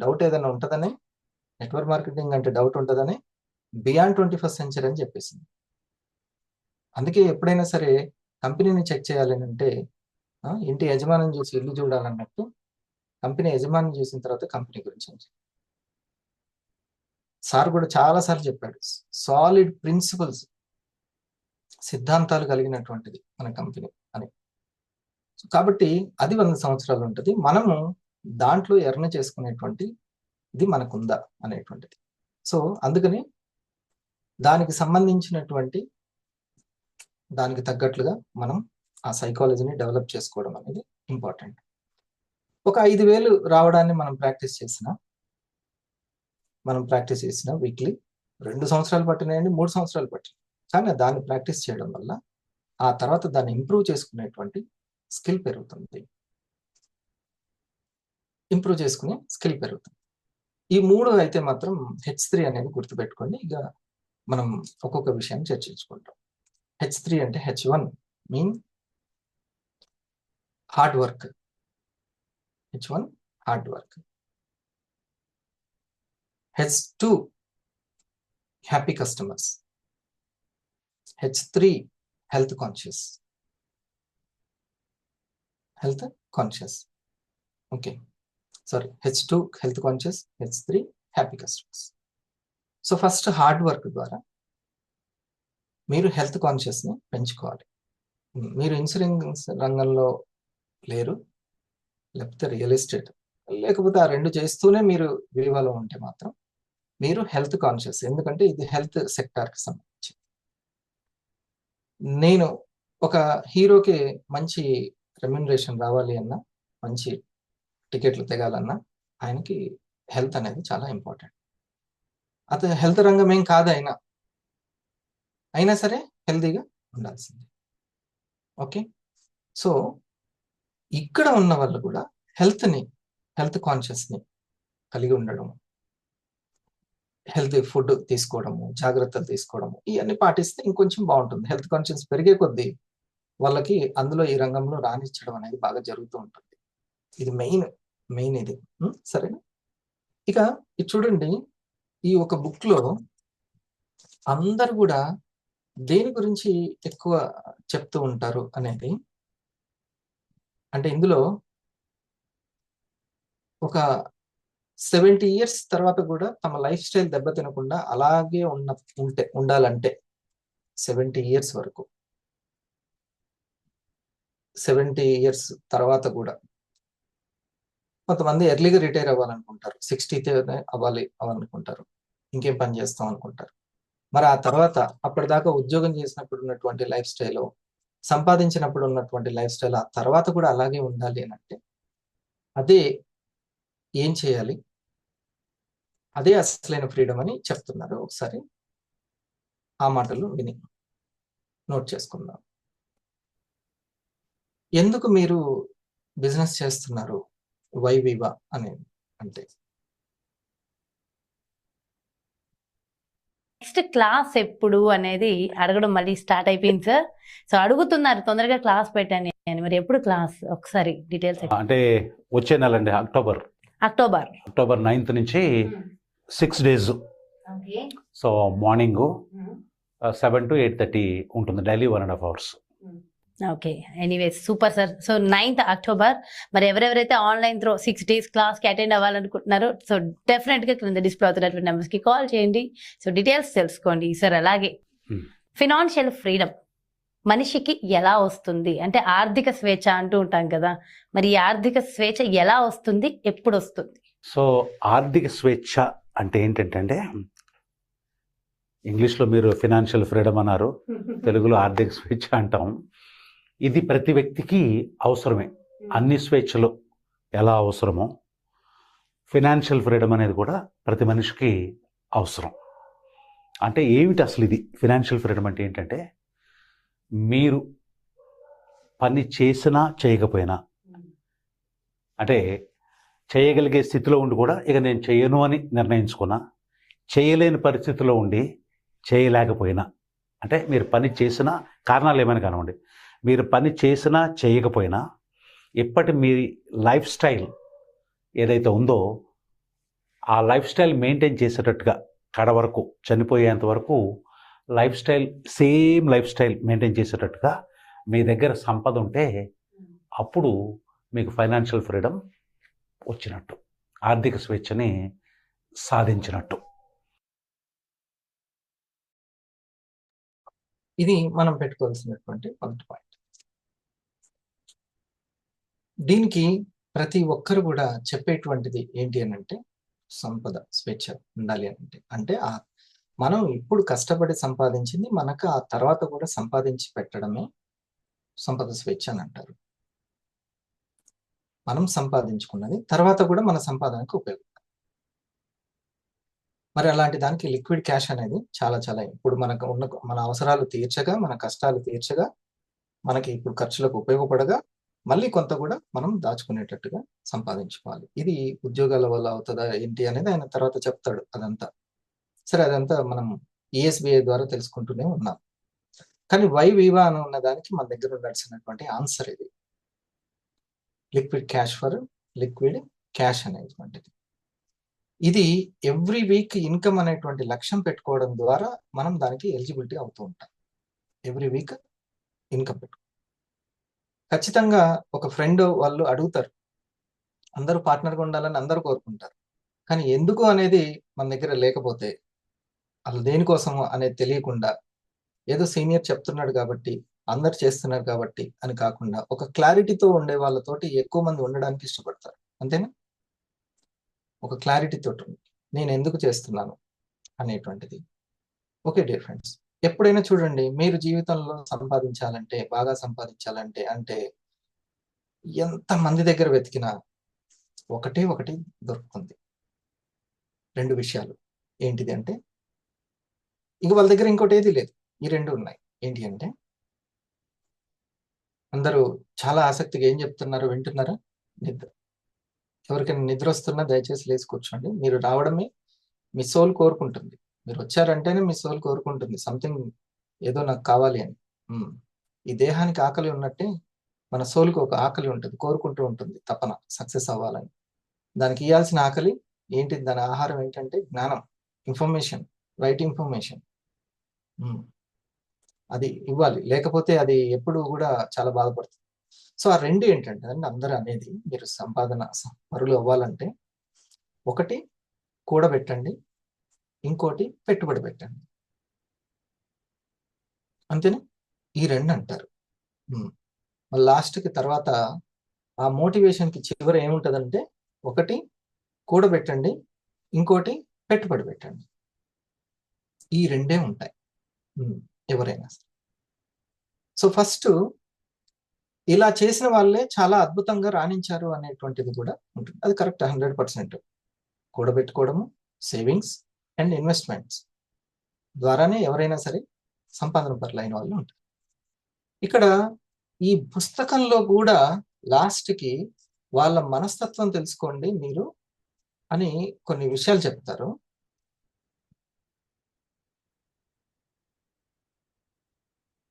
Doubt ఏదైనా ఉంటుందని, network marketing అంటే డౌట్ ఉంటుందని బియాండ్ 21st సెంచరీ అని చెప్పేసింది. అందుకే ఎప్పుడైనా సరే కంపెనీని చెక్ చేయాలి అంటే ఇంటి యజమాని చూసి ఇల్లు చూడాలన్నట్టు కంపెనీ యజమాని చూసిన తర్వాత కంపెనీ గురించి సార్ కూడా చాలా సార్లు చెప్పాడు. సాలిడ్ ప్రిన్సిపల్స్, సిద్ధాంతాలు కలిగినటువంటిది మన కంపెనీ అని. కాబట్టి అది 100 సంవత్సరాలు ఉంటుంది. మనము దాంట్లో ఎర్న్ చేసుకునేటువంటి ఇది మనకుందా అనేటువంటిది. సో అందుకని దానికి సంబంధించినటువంటి దానికి తగ్గట్లుగా మనం ఆ సైకాలజీని డెవలప్ చేసుకోవడం అనేది ఇంపార్టెంట్. ఒక 5,000 రావడాన్ని మనం ప్రాక్టీస్ చేసిన వీక్లీ 2 సంవత్సరాలు పట్టినాయండి, 3 సంవత్సరాలు పట్టినాయి. కానీ దాన్ని ప్రాక్టీస్ చేయడం వల్ల ఆ తర్వాత దాన్ని ఇంప్రూవ్ చేసుకునేటువంటి స్కిల్ పెరుగుతుంది. ఈ 3 అయితే మాత్రం H3 అనేది గుర్తుపెట్టుకోండి. ఇక మనం ఒక్కొక్క విషయాన్ని చర్చించుకుంటాం. H3 అంటే H1 mean hard work. H1 hard work. H2 happy customers. H3 health conscious. Okay, sorry, H2 health conscious, H3 happy customers. So first hard work ద్వారా మీరు హెల్త్ కాన్షియస్ని పెంచుకోవాలి. మీరు ఇన్సూరెన్స్ రంగంలో లేరు, లేకపోతే రియల్ ఎస్టేట్, లేకపోతే ఆ 2 చేస్తూనే మీరు విలువలో ఉంటే మాత్రం మీరు హెల్త్ కాన్షియస్. ఎందుకంటే ఇది హెల్త్ సెక్టార్కి సంబంధించి. నేను ఒక హీరోకి మంచి రెమ్యునరేషన్ రావాలి అన్నా, మంచి టికెట్లు తెగాలన్నా ఆయనకి హెల్త్ అనేది చాలా ఇంపార్టెంట్. అతను హెల్త్ రంగం ఏం కాదు అయినా సరే హెల్తీగా ఉండాల్సింది. ఓకే, సో ఇక్కడ ఉన్న వాళ్ళు కూడా హెల్త్ కాన్షియస్ని కలిగి ఉండడం, హెల్తీ ఫుడ్ తీసుకోవడము, జాగ్రత్తలు తీసుకోవడము, ఇవన్నీ పాటిస్తే ఇంకొంచెం బాగుంటుంది. హెల్త్ కాన్షియస్ పెరిగే కొద్దీ వాళ్ళకి అందులో ఈ రంగంలో రాణించడం అనేది బాగా జరుగుతూ ఉంటుంది. ఇది మెయిన్ ఇది. సరేనా? ఇక ఇది చూడండి, ఈ ఒక బుక్ లో అందరు కూడా దేని గురించి ఎక్కువ చెప్తూ ఉంటారు అనేది, అంటే ఇందులో ఒక 70 years తర్వాత కూడా తమ లైఫ్ స్టైల్ దెబ్బతినకుండా అలాగే ఉండాలంటే 70 years వరకు, 70 years తర్వాత కూడా కొంతమంది ఎర్లీగా రిటైర్ అవ్వాలనుకుంటారు, 60th అవ్వాలనుకుంటారు, ఇంకేం పని చేస్తాం అనుకుంటారు. మరి ఆ తర్వాత అప్పటిదాకా ఉద్యోగం చేసినప్పుడు ఉన్నటువంటి లైఫ్ స్టైల్, సంపాదించినప్పుడు ఉన్నటువంటి లైఫ్ స్టైల్ ఆ తర్వాత కూడా అలాగే ఉండాలి అని అంటే అదే ఏం చేయాలి, అదే అసలైన ఫ్రీడమ్ అని చెప్తున్నారు. ఒకసారి ఆ మాటలు విని నోట్ చేసుకుందాం. ఎందుకు మీరు బిజినెస్ చేస్తున్నారు, వై వివా అనేది అంటే, నెక్స్ట్ క్లాస్ ఎప్పుడు అనేది అడగడం మళ్ళీ స్టార్ట్ అయిపోయింది సార్. సో అడుగుతున్నారు తొందరగా క్లాస్ పెట్టండి అని. మరి ఎప్పుడు క్లాస్ ఒకసారి డీటెయిల్స్ అంటే వచ్చే నెల అండి, అక్టోబర్ 9th నుంచి 6 days. సో మార్నింగ్ 7 to 8:30 ఉంటుంది, daily 1.5 hours. Okay, anyways super sir. So 9th October. మరి ఎవరెవరైతే ఆన్లైన్ త్రో 6 days క్లాస్కి అటెండ్ అవ్వాలనుకుంటున్నారో సో డెఫినెట్గా క్రింద డిస్ప్లే అవుతున్నటువంటి నెంబర్స్కి కాల్ చేయండి. సో డీటెయిల్స్ తెలుసుకోండి సార్. అలాగే ఫినాన్షియల్ ఫ్రీడమ్ మనిషికి ఎలా వస్తుంది అంటే, ఆర్థిక స్వేచ్ఛ అంటూ ఉంటాం కదా, మరి ఈ ఆర్థిక స్వేచ్ఛ ఎలా వస్తుంది, ఎప్పుడు వస్తుంది? సో ఆర్థిక స్వేచ్ఛ అంటే ఏంటంటే, ఇంగ్లీష్లో మీరు ఫినాన్షియల్ ఫ్రీడమ్ అన్నారు, తెలుగులో ఆర్థిక స్వేచ్ఛ అంటాం. ఇది ప్రతి వ్యక్తికి అవసరమే. అన్ని స్వేచ్ఛలు ఎలా అవసరమో ఫినాన్షియల్ ఫ్రీడమ్ అనేది కూడా ప్రతి మనిషికి అవసరం. అంటే ఏమిటి అసలు ఇది ఫినాన్షియల్ ఫ్రీడమ్ అంటే ఏంటంటే, మీరు పని చేసినా చేయకపోయినా, అంటే చేయగలిగే స్థితిలో ఉండి కూడా ఇక నేను చేయను అని నిర్ణయించుకున్నా, చేయలేని పరిస్థితిలో ఉండి చేయలేకపోయినా, అంటే మీరు పని చేసినా కారణాలు ఏమైనా కానివ్వండి, మీరు పని చేసినా చేయకపోయినా, ఇప్పటి మీ లైఫ్ స్టైల్ ఏదైతే ఉందో ఆ లైఫ్ స్టైల్ మెయింటైన్ చేసేటట్టుగా కడ వరకు చనిపోయేంత వరకు సేమ్ లైఫ్ స్టైల్ మెయింటైన్ చేసేటట్టుగా మీ దగ్గర సంపద ఉంటే అప్పుడు మీకు ఫైనాన్షియల్ ఫ్రీడమ్ వచ్చినట్టు, ఆర్థిక స్వేచ్ఛని సాధించినట్టు. ఇది మనం పెట్టుకోవాల్సినటువంటి మొదటి పాయింట్. దీనికి ప్రతి ఒక్కరు కూడా చెప్పేటువంటిది ఏంటి అని అంటే, సంపద స్వేచ్ఛ ఉండాలి అంటే, అంటే మనం ఇప్పుడు కష్టపడి సంపాదించింది మనకు ఆ తర్వాత కూడా సంపాదించి పెట్టడమే సంపద స్వేచ్ఛ అని అంటారు. మనం సంపాదించుకున్నది తర్వాత కూడా మన సంపాదనకు ఉపయోగపడుతుంది. మరి అలాంటి దానికి లిక్విడ్ క్యాష్ అనేది చాలా చాలా ఇప్పుడు మనకు ఉన్న మన అవసరాలు తీర్చగా, మన కష్టాలు తీర్చగా, మనకి ఇప్పుడు ఖర్చులకు ఉపయోగపడగా, మళ్ళీ కొంత కూడా మనం దాచుకునేటట్టుగా సంపాదించుకోవాలి. ఇది ఉద్యోగాల వల్ల అవుతుందా ఏంటి అనేది ఆయన తర్వాత చెప్తాడు అదంతా. సరే, అదంతా మనం ఈఎస్బిఐ ద్వారా తెలుసుకుంటూనే ఉన్నాం. కానీ వై వివా అని ఉన్న దానికి మన దగ్గర ఉండాల్సినటువంటి ఆన్సర్ ఇది. Liquid cash for liquid cash అనేటువంటిది. ఇది ఎవ్రీ వీక్ ఇన్కమ్ అనేటువంటి లక్ష్యం పెట్టుకోవడం ద్వారా మనం దానికి ఎలిజిబిలిటీ అవుతూ ఉంటాం. ఎవ్రీ వీక్ ఇన్కమ్ పెట్టుకో. ఖచ్చితంగా ఒక ఫ్రెండ్ వాళ్ళు అడుగుతారు, అందరూ పార్ట్నర్గా ఉండాలని అందరూ కోరుకుంటారు. కానీ ఎందుకు అనేది మన దగ్గర లేకపోతే, అసలు దేనికోసం అనేది తెలియకుండా, ఏదో సీనియర్ చెప్తున్నాడు కాబట్టి, అందరు చేస్తున్నారు కాబట్టి అని కాకుండా, ఒక క్లారిటీతో ఉండే వాళ్ళతోటి ఎక్కువ మంది ఉండడానికి ఇష్టపడతారు. అంతేనా? ఒక క్లారిటీ తోటి నేను ఎందుకు చేస్తున్నాను అనేటువంటిది. ఓకే డియర్ ఫ్రెండ్స్, ఎప్పుడైనా చూడండి, మీరు జీవితంలో సంపాదించాలంటే, బాగా సంపాదించాలంటే అంటే ఎంత మంది దగ్గర వెతికినా ఒకటి దొరుకుతుంది. 2 విషయాలు. ఏంటిది అంటే, ఇక వాళ్ళ దగ్గర ఇంకోటి ఏది లేదు, ఈ 2 ఉన్నాయి. ఏంటి అంటే, అందరూ చాలా ఆసక్తిగా ఏం చెప్తున్నారో వింటున్నారా? నిద్ర. ఎవరికైనా నిద్ర వస్తున్నా దయచేసి లేచి కూర్చోండి. మీరు రావడమే మీ సోల్ కోరుకుంటుంది. మీరు వచ్చారంటేనే మీ సోల్ కోరుకుంటుంది సంథింగ్, ఏదో నాకు కావాలి అని. ఈ దేహానికి ఆకలి ఉన్నట్టే మన సోల్కి ఒక ఆకలి ఉంటుంది, కోరుకుంటూ ఉంటుంది, తపన సక్సెస్ అవ్వాలని. దానికి ఇవ్వాల్సిన ఆకలి ఏంటి? దాని ఆహారం ఏంటంటే జ్ఞానం, ఇన్ఫర్మేషన్, రైట్ ఇన్ఫర్మేషన్. అది ఇవ్వాలి, లేకపోతే అది ఎప్పుడు కూడా చాలా బాధపడుతుంది. సో ఆ 2 ఏంటంటే అందరూ అనేది, మీరు సంపాదన పరులు అవ్వాలంటే, ఒకటి కూడబెట్టండి, ఇంకోటి పెట్టుబడి పెట్టండి. అంతేనా? ఈ 2 అంటారు. లాస్ట్కి తర్వాత ఆ మోటివేషన్కి చివర ఏముంటుందంటే, ఒకటి కూడబెట్టండి, ఇంకోటి పెట్టుబడి పెట్టండి. ఈ 2 ఉంటాయి ఎవరైనా. సో ఫస్ట్ ఇలా చేసిన వాళ్ళే చాలా అద్భుతంగా రాణించారు అనేటువంటిది కూడా ఉంటుంది. అది కరెక్ట్ 100%. కూడబెట్టుకోవడము, సేవింగ్స్ అండ్ ఇన్వెస్ట్మెంట్స్ ద్వారానే ఎవరైనా సరే సంపాదన పరులైన వాళ్ళు ఉంటారు. ఇక్కడ ఈ పుస్తకంలో కూడా లాస్ట్కి వాళ్ళ మనస్తత్వం తెలుసుకోండి మీరు అని కొన్ని విషయాలు చెప్తారు.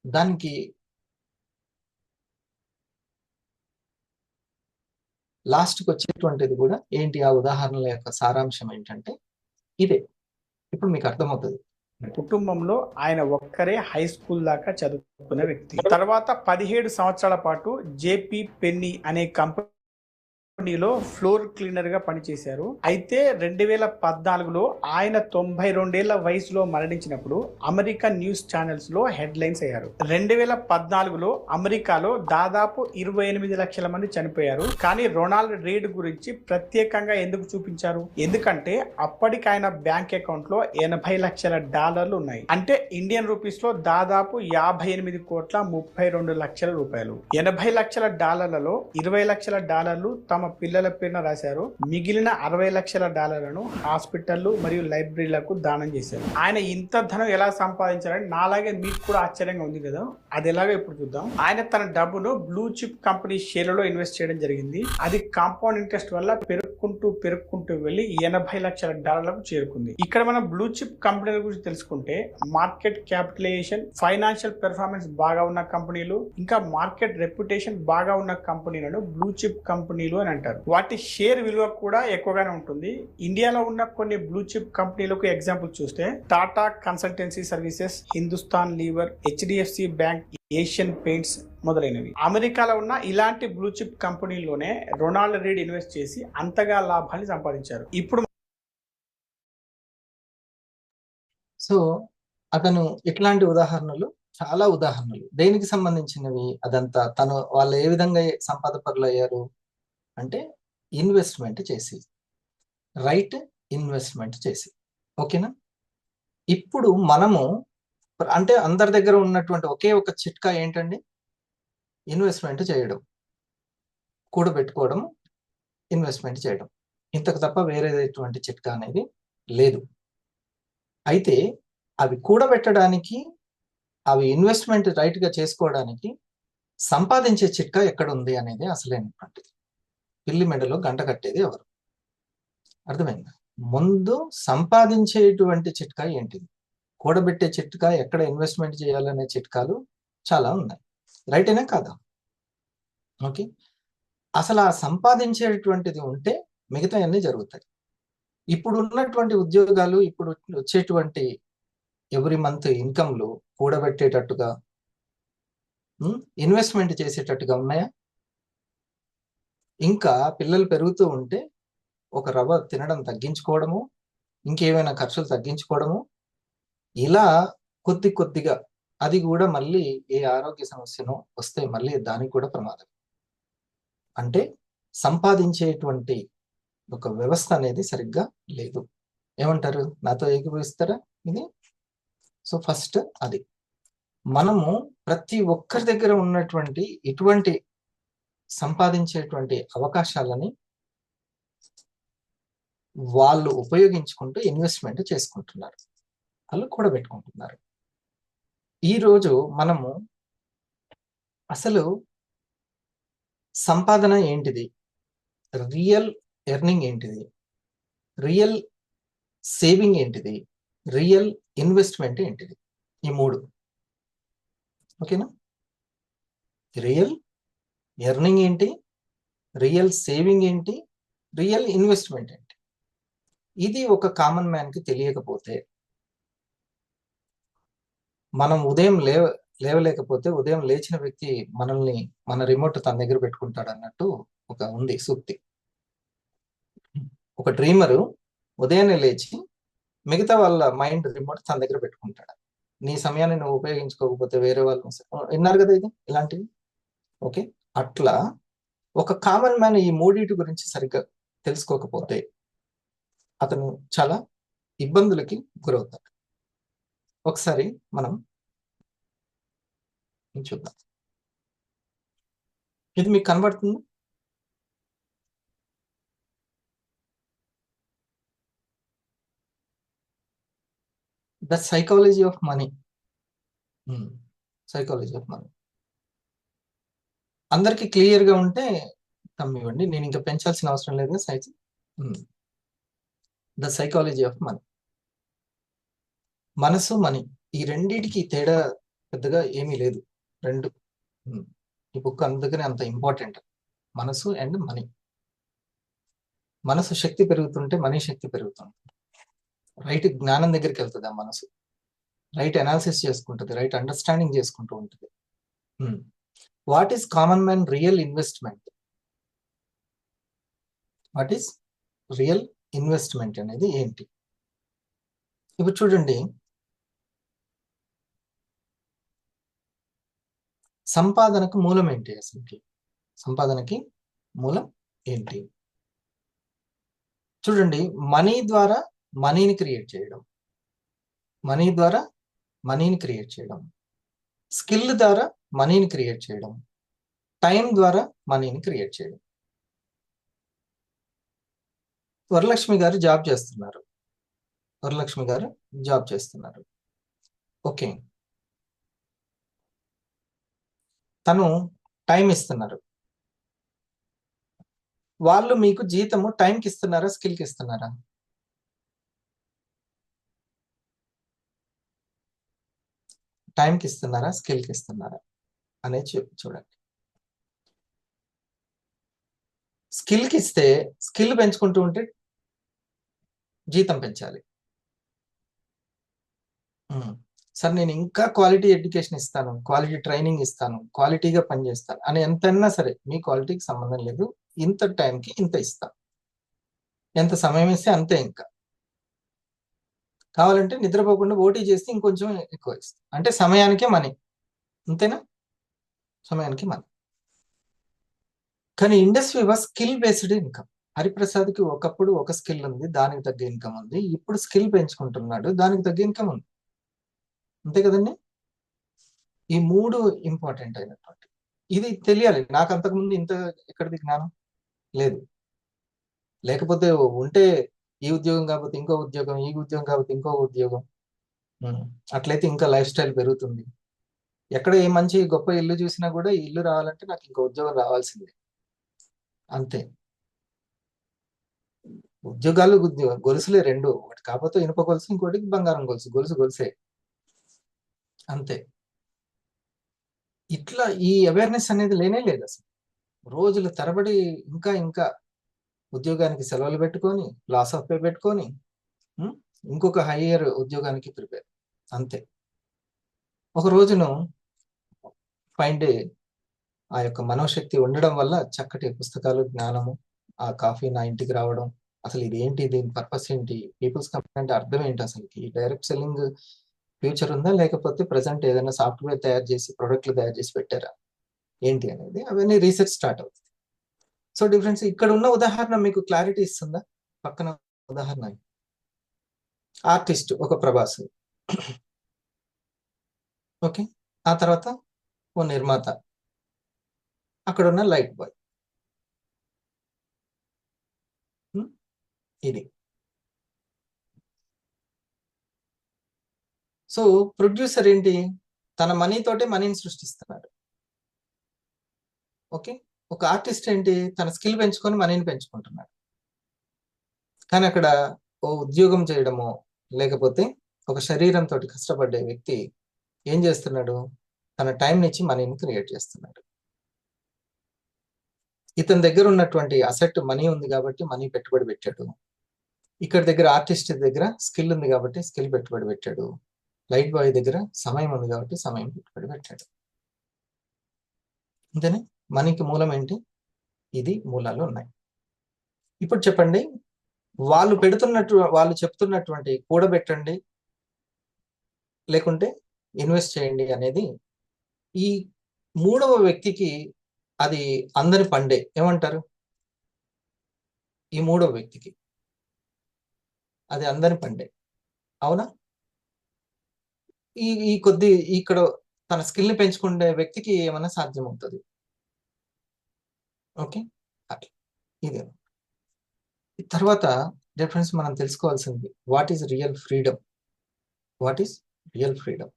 దానికి లాస్ట్కి వచ్చేటువంటిది కూడా ఏంటి, ఆ ఉదాహరణల యొక్క సారాంశం ఏంటంటే ఇదే. ఇప్పుడు మీకు అర్థమవుతుంది. కుటుంబంలో ఆయన ఒక్కరే హై స్కూల్ దాకా చదువుకున్న వ్యక్తి. తర్వాత 17 సంవత్సరాల పాటు జేపీ పెన్నీ అనే కంపెనీలో ఫ్లోర్ క్లీనర్ గా పనిచేశారు. అయితే 2014లో ఆయన 92 ఏళ్ల వయసులో మరణించినప్పుడు అమెరికన్ న్యూస్ ఛానల్స్ లో హెడ్లైన్స్ అయ్యారు. 2014లో అమెరికాలో దాదాపు 28 లక్షల మంది చనిపోయారు. కానీ రొనాల్డ్ రీడ్ గురించి ప్రత్యేకంగా ఎందుకు చూపించారు? ఎందుకంటే అప్పటికి ఆయన బ్యాంక్ అకౌంట్ లో $80 లక్షల ఉన్నాయి. అంటే ఇండియన్ రూపీస్ లో దాదాపు 58,32 లక్షల రూపాయలు. $80 లక్షల $20 లక్షల తమ పిల్లల పేరున రాశారు. మిగిలిన $60 లక్షల హాస్పిటళ్లు మరియు లైబ్రరీలకు దానం చేశారు. ఆయన ఇంత ధనం ఎలా సంపాదించారని నాలాగే మీకు కూడా ఆశ్చర్యంగా ఉంది కదా. అది ఎలాగో ఇప్పుడు చూద్దాం. ఆయన తన డబ్బును బ్లూ చిప్ కంపెనీ షేర్లలో ఇన్వెస్ట్ చేయడం జరిగింది. అది కాంపౌండ్ ఇంట్రెస్ట్ వల్ల పెరుగుకుంటూ పెరుక్కుంటూ వెళ్ళి $80 లక్షల చేరుకుంది. ఇక్కడ మనం బ్లూ చిప్ కంపెనీల గురించి తెలుసుకుంటే మార్కెట్ క్యాపిటలైజేషన్, ఫైనాన్షియల్ పెర్ఫార్మెన్స్ బాగా ఉన్న కంపెనీలు, ఇంకా మార్కెట్ రెప్యుటేషన్ బాగా ఉన్న కంపెనీలను బ్లూ చిప్ కంపెనీలు అని అంటారు. వాటి షేర్ విలువ కూడా ఎక్కువగానే ఉంటుంది. ఇండియాలో ఉన్న కొన్ని బ్లూ చిప్ కంపెనీలకు ఎగ్జాంపుల్ చూస్తే Tata Consultancy Services, Hindustan Lever, HDFC bank, Asian Paints మొదలైనవి. అమెరికాలో ఉన్న ఇలాంటి బ్లూ చిప్ కంపెనీల్లోనే రొనాల్డ్ రీడ్ ఇన్వెస్ట్ చేసి అంతగా లాభాన్ని సంపాదించారు. ఇప్పుడు సో అతను ఇట్లాంటి ఉదాహరణలు, చాలా ఉదాహరణలు దేనికి సంబంధించినవి, అదంతా తను వాళ్ళు ఏ విధంగా సంపాద పరులు అయ్యారు అంటే ఇన్వెస్ట్మెంట్ చేసి, రైట్ ఇన్వెస్ట్మెంట్ చేసి. ఓకేనా? ఇప్పుడు మనము అంటే అందరి దగ్గర ఉన్నటువంటి ఒకే ఒక చిట్కా ఏంటండి? ఇన్వెస్ట్మెంట్ చేయడం, కూడబెట్టుకోవడం, ఇన్వెస్ట్మెంట్ చేయడం. ఇంతకు తప్ప వేరేటువంటి చిట్కా అనేది లేదు. అయితే అవి కూడబెట్టడానికి, అవి ఇన్వెస్ట్మెంట్ రైట్ గా చేసుకోవడానికి సంపాదించే చిట్కా ఎక్కడ ఉంది అనేది అసలైనటువంటిది. పిల్లి మెడలో గంట కట్టేది ఎవరు? అర్థమైందా? ముందు సంపాదించేటువంటి చిట్కా ఏంటిది, కూడబెట్టే చిట్కా, ఎక్కడ ఇన్వెస్ట్మెంట్ చేయాలనే చిట్కాలు చాలా ఉన్నాయి. రైటేనా కాదా? ఓకే, అసలు ఆ సంపాదించేటువంటిది ఉంటే మిగతా అన్ని జరుగుతాయి. ఇప్పుడు ఉన్నటువంటి ఉద్యోగాలు, ఇప్పుడు వచ్చేటువంటి ఎవ్రీ మంత్ ఇన్కమ్లు కూడబెట్టేటట్టుగా, ఇన్వెస్ట్మెంట్ చేసేటట్టుగా ఉన్నాయా? ఇంకా పిల్లలు పెరుగుతూ ఉంటే ఒక రవ్వ తినడం తగ్గించుకోవడము, ఇంకేమైనా ఖర్చులు తగ్గించుకోవడము, ఇలా కొద్ది కొద్దిగా, అది కూడా మళ్ళీ ఏ ఆరోగ్య సమస్యను వస్తే మళ్ళీ దానికి కూడా ప్రమాదం. అంటే సంపాదించేటువంటి ఒక వ్యవస్థ అనేది సరిగ్గా లేదు. ఏమంటారు? నాతో ఏకీభవిస్తారా ఇది? సో ఫస్ట్ అది మనము ప్రతి ఒక్కరి దగ్గర ఉన్నటువంటి ఇటువంటి సంపాదించేటువంటి అవకాశాలని వాళ్ళు ఉపయోగించుకుంటూ ఇన్వెస్ట్మెంట్ చేసుకుంటున్నారు, వాళ్ళు కూడబెట్టుకుంటున్నారు. ఈరోజు మనము అసలు సంపాదన ఏంటిది, రియల్ ఎర్నింగ్ ఏంటిది, రియల్ సేవింగ్ ఏంటిది, రియల్ ఇన్వెస్ట్మెంట్ ఏంటిది, ఈ మూడు. ఓకేనా? రియల్ ఎర్నింగ్ ఏంటి, రియల్ సేవింగ్ ఏంటి, రియల్ ఇన్వెస్ట్మెంట్ ఏంటి, ఇది ఒక కామన్ మ్యాన్కి తెలియకపోతే, మనం ఉదయం లేవలేకపోతే ఉదయం లేచిన వ్యక్తి మనల్ని, మన రిమోట్ తన దగ్గర పెట్టుకుంటాడు అన్నట్టు ఒక ఉంది సూక్తి. ఒక డ్రీమరు ఉదయాన్నే లేచి మిగతా వాళ్ళ మైండ్ రిమోట్ తన దగ్గర పెట్టుకుంటాడు. నీ సమయాన్ని నువ్వు ఉపయోగించుకోకపోతే వేరే వాళ్ళు విన్నారు కదా ఇది, ఇలాంటివి. ఓకే, అట్లా ఒక కామన్ మ్యాన్ ఈ మూడింటి గురించి సరిగ్గా తెలుసుకోకపోతే అతను చాలా ఇబ్బందులకి గురవుతాడు. ఒకసారి మనం చూద్దాం. ఇది మీకు కనబడుతుంది? The psychology of money. Psychology of money అందరికి క్లియర్ గా ఉంటే తమ్మివ్వండి, నేను ఇంకా పెంచాల్సిన అవసరం లేదు size. The psychology of money. మనసు, మనీ, ఈ రెండిటికి తేడా పెద్దగా ఏమీ లేదు. రెండు, ఈ బుక్ అందుకనే అంత ఇంపార్టెంట్. మనసు అండ్ మనీ. మనసు శక్తి పెరుగుతుంటే మనీ శక్తి పెరుగుతుంది. రైట్ జ్ఞానం దగ్గరికి వెళ్తుంది ఆ మనసు, రైట్ అనాలిసిస్ చేసుకుంటుంది, రైట్ అండర్స్టాండింగ్ చేసుకుంటూ ఉంటుంది. What is common man real investment? What is real investment అనేది ఏంటి? ఇప్పుడు చూడండి, సంపాదనకు మూలం ఏంటి? అసలుకి సంపాదనకి మూలం ఏంటి? చూడండి, మనీ ద్వారా మనీని క్రియేట్ చేయడం, మనీ ద్వారా మనీని క్రియేట్ చేయడం, స్కిల్ ద్వారా మనీని క్రియేట్ చేయడం, టైం ద్వారా మనీని క్రియేట్ చేయడం. వరలక్ష్మి గారు జాబ్ చేస్తున్నారు, వరలక్ష్మి గారు జాబ్ చేస్తున్నారు. ఓకే, తను టైం ఇస్తున్నారు. వాళ్ళు మీకు జీతము టైంకి ఇస్తున్నారా, స్కిల్కి ఇస్తున్నారా? టైంకి ఇస్తున్నారా, స్కిల్కి ఇస్తున్నారా అనేది చూడండి. స్కిల్కి ఇస్తే స్కిల్ పెంచుకుంటూ ఉంటే జీతం పెంచాలి. సార్ నేను ఇంకా క్వాలిటీ ఎడ్యుకేషన్ ఇస్తాను, క్వాలిటీ ట్రైనింగ్ ఇస్తాను, క్వాలిటీగా పనిచేస్తాను అని ఎంతైనా సరే మీ క్వాలిటీకి సంబంధం లేదు, ఇంత టైంకి ఇంత ఇస్తాను, ఎంత సమయం ఇస్తే అంతే. ఇంకా కావాలంటే నిద్రపోకుండా ఓటీ చేస్తే ఇంకొంచెం ఎక్కువ ఇస్తాం. అంటే సమయానికే మనీ, అంతేనా? సమయానికి మనీ. కానీ industry was skill based income. హరిప్రసాద్కి ఒకప్పుడు ఒక స్కిల్ ఉంది, దానికి తగ్గ ఇన్కమ్ ఉంది. ఇప్పుడు స్కిల్ పెంచుకుంటున్నాడు, దానికి తగ్గ ఇన్కమ్ ఉంది. అంతే కదండి? ఈ 3 ఇంపార్టెంట్ అయినటువంటి, ఇది తెలియాలి. నాకు అంతకుముందు ఇంత ఎక్కడిది జ్ఞానం లేదు. లేకపోతే ఉంటే ఈ ఉద్యోగం కాకపోతే ఇంకో ఉద్యోగం, ఈ ఉద్యోగం కాకపోతే ఇంకో ఉద్యోగం, అట్లయితే ఇంకా లైఫ్ స్టైల్ పెరుగుతుంది. ఎక్కడ ఏ మంచి గొప్ప ఇల్లు చూసినా కూడా ఈ ఇల్లు రావాలంటే నాకు ఇంకో ఉద్యోగం రావాల్సిందే, అంతే. ఉద్యోగాలు గొలుసులే రెండు, ఒకటి కాకపోతే ఇనుప గొలుసు, ఇంకోటి బంగారం గొలుసు, గొలుసు గొలుసే, అంతే. ఇట్లా ఈ అవేర్నెస్ అనేది లేనే లేదు అసలు. రోజుల తరబడి ఇంకా ఇంకా ఉద్యోగానికి సెలవులు పెట్టుకొని, లాస్ ఆఫ్ పే పెట్టుకొని, ఇంకొక హయ్యర్ ఉద్యోగానికి ప్రిపేర్, అంతే. ఒక రోజును ఫైన్ డే ఆ యొక్క మనోశక్తి ఉండడం వల్ల చక్కటి పుస్తకాలు, జ్ఞానము, ఆ కాఫీ నా ఇంటికి రావడం, అసలు ఇది ఏంటి, దీని పర్పస్ ఏంటి, పీపుల్స్ కంపెనీ అంటే అర్థం ఏంటి, అసలు ఈ డైరెక్ట్ సెల్లింగ్ ఫ్యూచర్ ఉందా, లేకపోతే ప్రజెంట్ ఏదైనా సాఫ్ట్వేర్ తయారు చేసి ప్రొడక్ట్లు తయారు చేసి పెట్టారా ఏంటి అనేది, అవన్నీ రీసెర్చ్ స్టార్ట్ అవుతుంది. సో డిఫరెన్స్ ఇక్కడ ఉన్న ఉదాహరణ మీకు క్లారిటీ ఇస్తుందా? పక్కన ఉదాహరణ, ఆర్టిస్ట్ ఒక ప్రభాస్, ఓకే, ఆ తర్వాత ఓ నిర్మాత, అక్కడ ఉన్న లైట్ బాయ్, ఇది. సో ప్రొడ్యూసర్ ఏంటి, తన మనీ తోటే మనీని సృష్టిస్తున్నాడు, ఓకే. ఒక ఆర్టిస్ట్ ఏంటి, తన స్కిల్ పెంచుకొని మనీని పెంచుకుంటున్నాడు. కానీ అక్కడ ఓ ఉద్యోగం చేయడమో, లేకపోతే ఒక శరీరంతో కష్టపడ్డే వ్యక్తి ఏం చేస్తున్నాడు, తన టైంని ఇచ్చి మనీని క్రియేట్ చేస్తున్నాడు. ఇతని దగ్గర ఉన్నటువంటి అసెట్ మనీ ఉంది కాబట్టి మనీ పెట్టుబడి పెట్టాడు. ఇక్కడ దగ్గర ఆర్టిస్ట్ దగ్గర స్కిల్ ఉంది కాబట్టి స్కిల్ పెట్టుబడి పెట్టాడు. లైట్ బాయ్ దగ్గర సమయం ఉంది కాబట్టి సమయం పెట్టుబడి పెట్టాడు. అంతేనే. మనీకి మూలం ఏంటి? ఇది మూలాలు ఉన్నాయి. ఇప్పుడు చెప్పండి, వాళ్ళు చెప్తున్నటువంటి కూడబెట్టండి లేకుంటే ఇన్వెస్ట్ చేయండి అనేది ఈ మూడవ వ్యక్తికి అది అందరి పండే, ఏమంటారు? ఈ మూడవ వ్యక్తికి అది అందరి పండే, అవునా? ఈ కొద్ది ఇక్కడ తన స్కిల్ ని పెంచుకునే వ్యక్తికి ఏమైనా సాధ్యం అవుతుంది, ఓకే. అట్లా ఇదే తర్వాత డిఫరెన్స్ మనం తెలుసుకోవాల్సింది, what is real freedom, what is real freedom.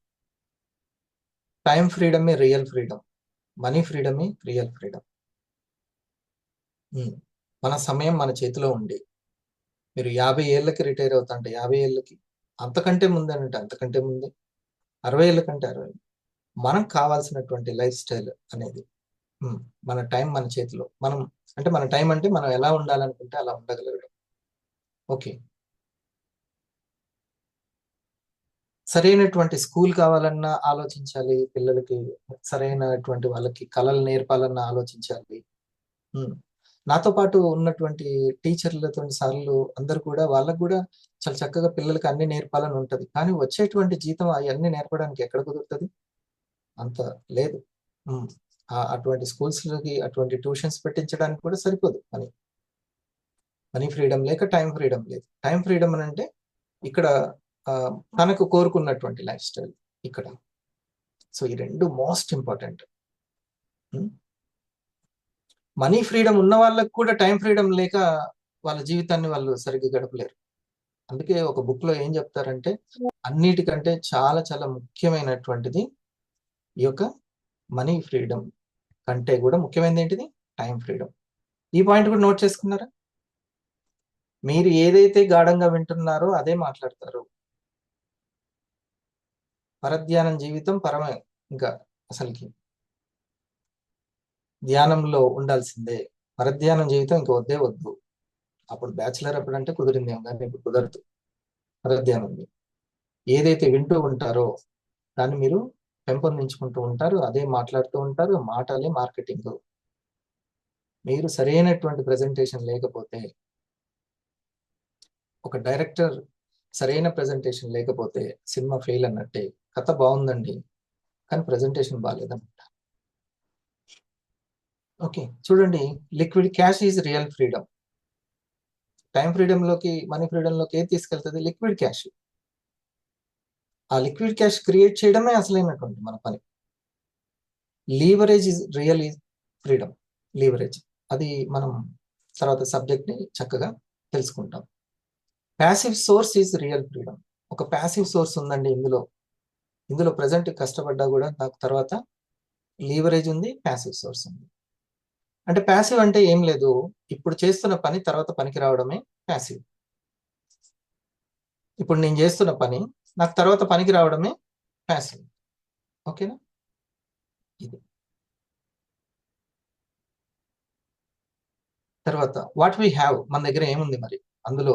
Time ఫ్రీడమే రియల్ ఫ్రీడమ్, మనీ ఫ్రీడమే రియల్ ఫ్రీడమ్. మన సమయం మన చేతిలో ఉండి, మీరు 50 ఏళ్ళకి రిటైర్ అవుతుంటే 50 ఏళ్ళకి, అంతకంటే ముందే అంటే అంతకంటే ముందే, 60 ఏళ్ళ కంటే 60, మనకు కావాల్సినటువంటి లైఫ్ స్టైల్ అనేది, మన టైం మన చేతిలో, మనం అంటే మన టైం అంటే మనం ఎలా ఉండాలనుకుంటే అలా ఉండగలగడం, ఓకే. సరైనటువంటి స్కూల్ కావాలన్నా ఆలోచించాలి, పిల్లలకి సరైనటువంటి వాళ్ళకి కళలు నేర్పాలన్నా ఆలోచించాలి. నాతో పాటు ఉన్నటువంటి టీచర్లతో సార్లు అందరు కూడా, వాళ్ళకు కూడా చాలా చక్కగా పిల్లలకి అన్ని నేర్పాలని ఉంటది. కానీ వచ్చేటువంటి జీతం అవన్నీ నేర్పడానికి ఎక్కడ కుదురుతుంది? అంత లేదు. అటువంటి స్కూల్స్కి అటువంటి ట్యూషన్స్ పెట్టించడానికి కూడా సరిపోదు మనీ. మనీ ఫ్రీడమ్ లేక టైం ఫ్రీడమ్ లేదు. టైం ఫ్రీడమ్ అని అంటే ఇక్కడ తనకు కోరుకున్నటువంటి లైఫ్ స్టైల్ ఇక్కడ. సో ఈ రెండు మోస్ట్ ఇంపార్టెంట్. మనీ ఫ్రీడమ్ ఉన్న వాళ్ళకు కూడా టైం ఫ్రీడమ్ లేక వాళ్ళ జీవితాన్ని వాళ్ళు సరిగ్గా గడపలేరు. అందుకే ఒక బుక్ లో ఏం చెప్తారంటే, అన్నిటికంటే చాలా చాలా ముఖ్యమైనటువంటిది ఈ యొక్క మనీ ఫ్రీడమ్ కంటే కూడా ముఖ్యమైనది ఏంటిది? Time freedom. ఈ పాయింట్ కూడా నోట్ చేసుకున్నారా? మీరు ఏదైతే గాఢంగా వింటున్నారో అదే మాట్లాడతారు. పరధ్యానం జీవితం పరమే, ఇంకా అసలుకి ధ్యానంలో ఉండాల్సిందే. పరధ్యానం జీవితం ఇంక వద్దే వద్దు. అప్పుడు బ్యాచిలర్ అప్పుడు అంటే కుదిరిందేమో, కానీ ఇప్పుడు కుదరదు. పరధ్యానం ఏదైతే వింటూ ఉంటారో దాన్ని మీరు పెంపొందించుకుంటూ ఉంటారు, అదే మాట్లాడుతూ ఉంటారు. మాటలే మార్కెటింగ్. మీరు సరైనటువంటి ప్రెజెంటేషన్ లేకపోతే, ఒక డైరెక్టర్ సరైన ప్రెజెంటేషన్ లేకపోతే సినిమా ఫెయిల్ అన్నట్టే. కథ బాగుందండి కానీ ప్రెజెంటేషన్ బాగాలేదన్నమాట. ఓకే, చూడండి, liquid cash is real freedom. Time ఫ్రీడంలోకి, మనీ ఫ్రీడంలోకి ఏది తీసుకెళ్తుంది? Liquid cash. ఆ లిక్విడ్ క్యాష్ క్రియేట్ చేయడమే అసలైనటువంటి మన పని. Leverage is real freedom. Leverage అది మనం తర్వాత సబ్జెక్ట్ ని చక్కగా తెలుసుకుంటాం. Passive source is real freedom. ఒక ప్యాసివ్ సోర్స్ ఉందండి ఇందులో ప్రజెంట్ కష్టపడ్డా కూడా నాకు తర్వాత లీవరేజ్ ఉంది, ప్యాసివ్ సోర్స్ ఉంది. అంటే ప్యాసివ్ అంటే ఏం లేదు, ఇప్పుడు చేస్తున్న పని తర్వాత పనికి రావడమే ప్యాసివ్. ఇప్పుడు నేను చేస్తున్న పని నాకు తర్వాత పనికి రావడమే ప్యాసివ్. ఓకేనా? ఇది తర్వాత వాట్ వీ హ్యావ్. మన దగ్గర ఏముంది మరి? అందులో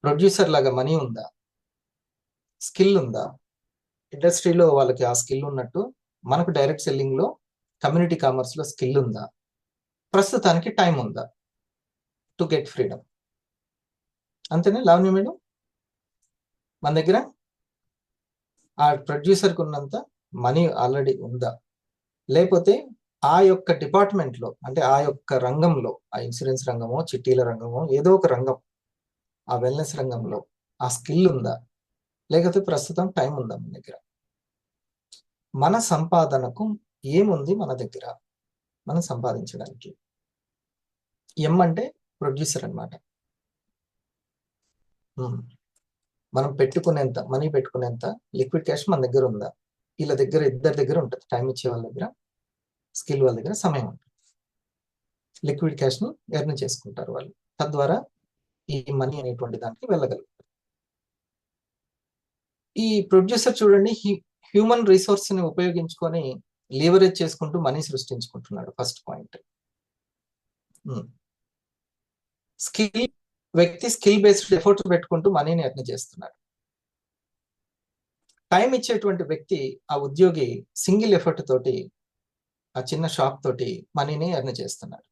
ప్రొడ్యూసర్ లాగా మనీ ఉందా? స్కిల్ ఉందా? ఇండస్ట్రీలో వాళ్ళకి ఆ స్కిల్ ఉన్నట్టు మనకు డైరెక్ట్ సెల్లింగ్ లో, కమ్యూనిటీ కామర్స్ లో స్కిల్ ఉందా? ప్రస్తుతానికి టైం ఉందా టు గెట్ ఫ్రీడమ్? అంతేనా లావణ్య మేడం? మన దగ్గర ఆ ప్రొడ్యూసర్కి ఉన్నంత మనీ ఆల్రెడీ ఉందా? లేకపోతే ఆ యొక్క డిపార్ట్మెంట్ లో, అంటే ఆ యొక్క రంగంలో, ఆ ఇన్సూరెన్స్ రంగమో, చిట్టీల రంగమో, ఏదో ఒక రంగం, ఆ వెల్నెస్ రంగంలో ఆ స్కిల్ ఉందా? లేకపోతే ప్రస్తుతం టైం ఉందా మన దగ్గర? మన సంపాదనకు ఏముంది మన దగ్గర మనం సంపాదించడానికి? ఎం అంటే ప్రొడ్యూసర్ అనమాట. మనం పెట్టుకునేంత మనీ, పెట్టుకునేంత లిక్విడ్ క్యాష్ మన దగ్గర ఉందా? వీళ్ళ దగ్గర, ఇద్దరి దగ్గర ఉంటుంది. టైం ఇచ్చే వాళ్ళ దగ్గర, స్కిల్ వాళ్ళ దగ్గర సమయం ఉంటుంది. లిక్విడ్ క్యాష్ ని ఎర్న్ చేసుకుంటారు వాళ్ళు. తద్వారా ఈ మనీ అనేటువంటి దానికి వెళ్ళగలుగుతారు. ఈ ప్రొడ్యూసర్ చూడండి, హ్యూమన్ రిసోర్స్ ని ఉపయోగించుకొని లీవరేజ్ చేసుకుంటూ మనీ సృష్టించుకుంటున్నాడు. First point. స్కిల్ వ్యక్తి స్కిల్ బేస్డ్ ఎఫర్ట్ పెట్టుకుంటూ మనీని ఎర్న్ చేస్తున్నాడు. టైం ఇచ్చేటువంటి వ్యక్తి, ఆ ఉద్యోగి, సింగిల్ ఎఫర్ట్ తోటి, ఆ చిన్న షాప్ తోటి మనీని ఎర్న్ చేస్తున్నాడు.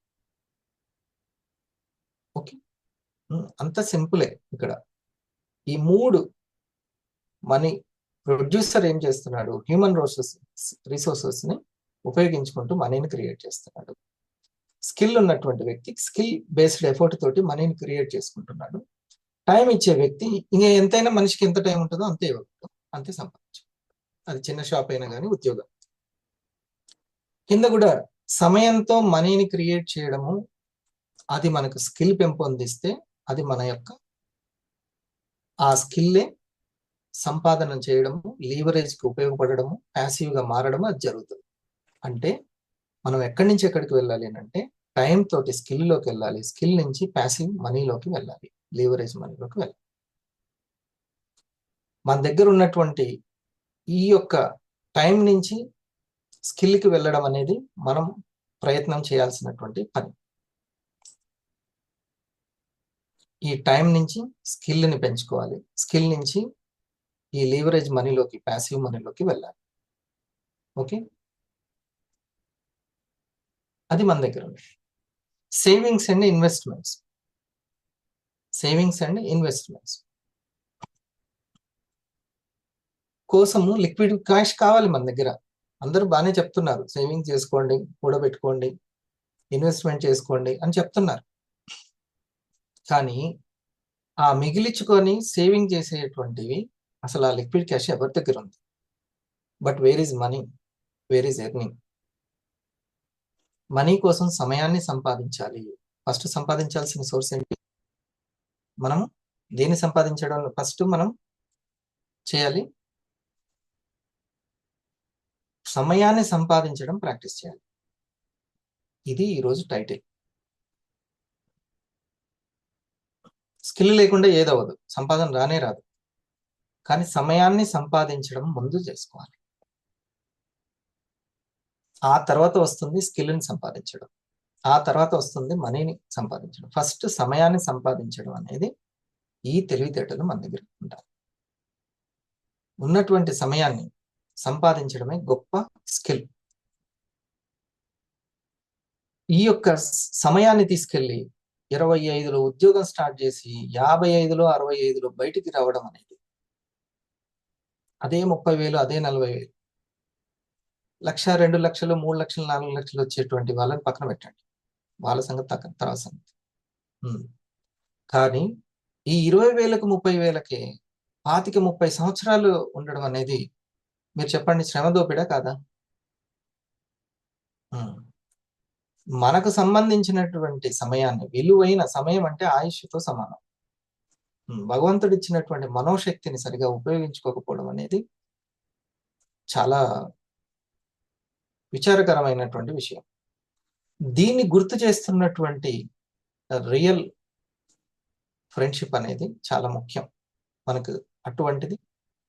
ఓకే, అంత సింపులే ఇక్కడ. ఈ మూడు మనీ, ప్రొడ్యూసర్ ఏం చేస్తున్నాడు? హ్యూమన్ రిసోర్సెస్ ని ఉపయోగించుకుంటూ మనీని క్రియేట్ చేస్తున్నాడు. స్కిల్ ఉన్నటువంటి వ్యక్తి స్కిల్ బేస్డ్ ఎఫర్ట్ తోటి మనీని క్రియేట్ చేసుకుంటున్నాడు. టైం ఇచ్చే వ్యక్తి ఇంకా ఎంతైనా మనిషికి ఎంత టైం ఉంటుందో అంతే ఇవ్వగలడు, అంతే సంపాదించు. అది చిన్న షాప్ అయినా కానీ ఉద్యోగం. కింద కూడా సమయంతో మనీని క్రియేట్ చేయడము, అది మనకు స్కిల్ పెంపొందిస్తే అది మన యొక్క ఆ స్కిల్లే సంపాదన చేయడము, లీవరేజ్కి ఉపయోగపడడము, ప్యాసివ్గా మారడము అది జరుగుతుంది. అంటే మనం ఎక్కడి నుంచి ఎక్కడికి వెళ్ళాలి అంటే టైం తోటి స్కిల్లోకి వెళ్ళాలి, స్కిల్ నుంచి ప్యాసివ్ మనీలోకి వెళ్ళాలి, లీవరేజ్ మనీలోకి వెళ్ళాలి. మన దగ్గర ఉన్నటువంటి ఈ యొక్క టైం నుంచి స్కిల్కి వెళ్ళడం అనేది మనం ప్రయత్నం చేయాల్సినటువంటి పని. ఈ టైం నుంచి స్కిల్ని పెంచుకోవాలి, స్కిల్ నుంచి ఈ లీవరేజ్ మనీలోకి, ప్యాసివ్ మనీలోకి వెళ్ళాలి. ఓకే, అది మన దగ్గర ఉంది. Savings and investments. Savings and investments కోసము లిక్విడ్ క్యాష్ కావాలి మన దగ్గర. అందరూ బాగానే చెప్తున్నారు, సేవింగ్ చేసుకోండి, కూడబెట్టుకోండి, ఇన్వెస్ట్మెంట్ చేసుకోండి అని చెప్తున్నారు. కానీ ఆ మిగిలించుకొని సేవింగ్ చేసేటువంటివి అసలు ఆ లిక్విడ్ క్యాష్ ఎవరి దగ్గర ఉంది? But where is money, where is earning? Money కోసం సమయాన్ని సంపాదించాలి. ఫస్ట్ సంపాదించాల్సిన సోర్స్ ఏంటి? మనం దేన్ని సంపాదించడం ఫస్ట్ మనం చేయాలి? సమయాన్ని సంపాదించడం ప్రాక్టీస్ చేయాలి. ఇది ఈరోజు టైటిల్. స్కిల్ లేకుండా ఏదవ్వదు, సంపాదన రానే రాదు. కానీ సమయాన్ని సంపాదించడం ముందు చేసుకోవాలి. ఆ తర్వాత వస్తుంది స్కిల్ని సంపాదించడం, ఆ తర్వాత వస్తుంది మనీని సంపాదించడం. ఫస్ట్ సమయాన్ని సంపాదించడం అనేది ఈ తెలివితేటలు మన దగ్గర ఉండాలి. ఉన్నటువంటి సమయాన్ని సంపాదించడమే గొప్ప స్కిల్. ఈ యొక్క సమయాన్ని తీసుకెళ్ళి 25లో ఉద్యోగం స్టార్ట్ చేసి 55లో 65లో బయటికి రావడం అనేది, అదే 30,000 అదే 40,000, 1,00,000 2 లక్షలు 3 లక్షలు 4 లక్షలు వచ్చేటువంటి వాళ్ళని పక్కన పెట్టండి, వాళ్ళ సంగతి తర్వాత సంగతి. కానీ ఈ 20,000కు 30,000కి 25-30 సంవత్సరాలు ఉండడం అనేది మీరు చెప్పండి, శ్రమ దోపిడా కాదా? మనకు సంబంధించినటువంటి సమయాన్ని, విలువైన సమయం అంటే ఆయుష్తో సమానం. భగవంతుడు ఇచ్చినటువంటి మనోశక్తిని సరిగా ఉపయోగించుకోకపోవడం అనేది చాలా విచారకరమైనటువంటి విషయం. దీన్ని గుర్తు చేస్తున్నటువంటి రియల్ ఫ్రెండ్షిప్ అనేది చాలా ముఖ్యం మనకు. అటువంటిది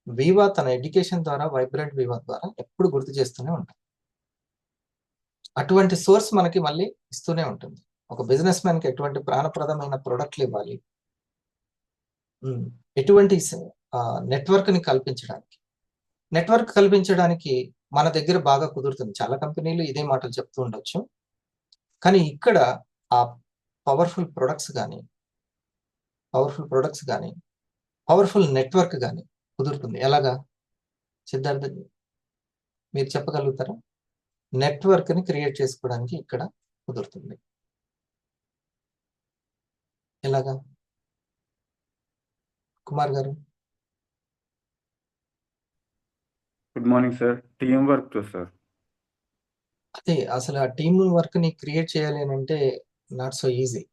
వివా తన ఎడ్యుకేషన్ ద్వారా, వైబ్రెంట్ వివా ద్వారా ఎప్పుడు గుర్తు చేస్తూనే ఉంటాం. అటువంటి సోర్స్ మనకి మళ్ళీ ఇస్తూనే ఉంటుంది. ఒక బిజినెస్ మ్యాన్కి ఎటువంటి ప్రాణప్రదమైన ప్రొడక్ట్లు ఇవ్వాలి, ఎటువంటి నెట్వర్క్ని కల్పించడానికి, నెట్వర్క్ కల్పించడానికి మన దగ్గర బాగా కుదురుతుంది. చాలా కంపెనీలు ఇదే మాటలు చెప్తూ ఉండొచ్చు, కానీ ఇక్కడ ఆ పవర్ఫుల్ ప్రొడక్ట్స్ కానీ పవర్ఫుల్ నెట్వర్క్ కానీ కుదురుతుంది. ఎలాగా సిద్ధార్థ మీరు చెప్పగలుగుతారా? నెట్వర్క్ని క్రియేట్ చేసుకోవడానికి ఇక్కడ కుదురుతుంది. ఎలాగా కుమార్ గారు? Good morning sir. Team work తో సార్. అదే అసలు ఆ టీమ్ వర్క్ ని క్రియేట్ చేయాలి అని అంటే నాట్ సో ఈజీ.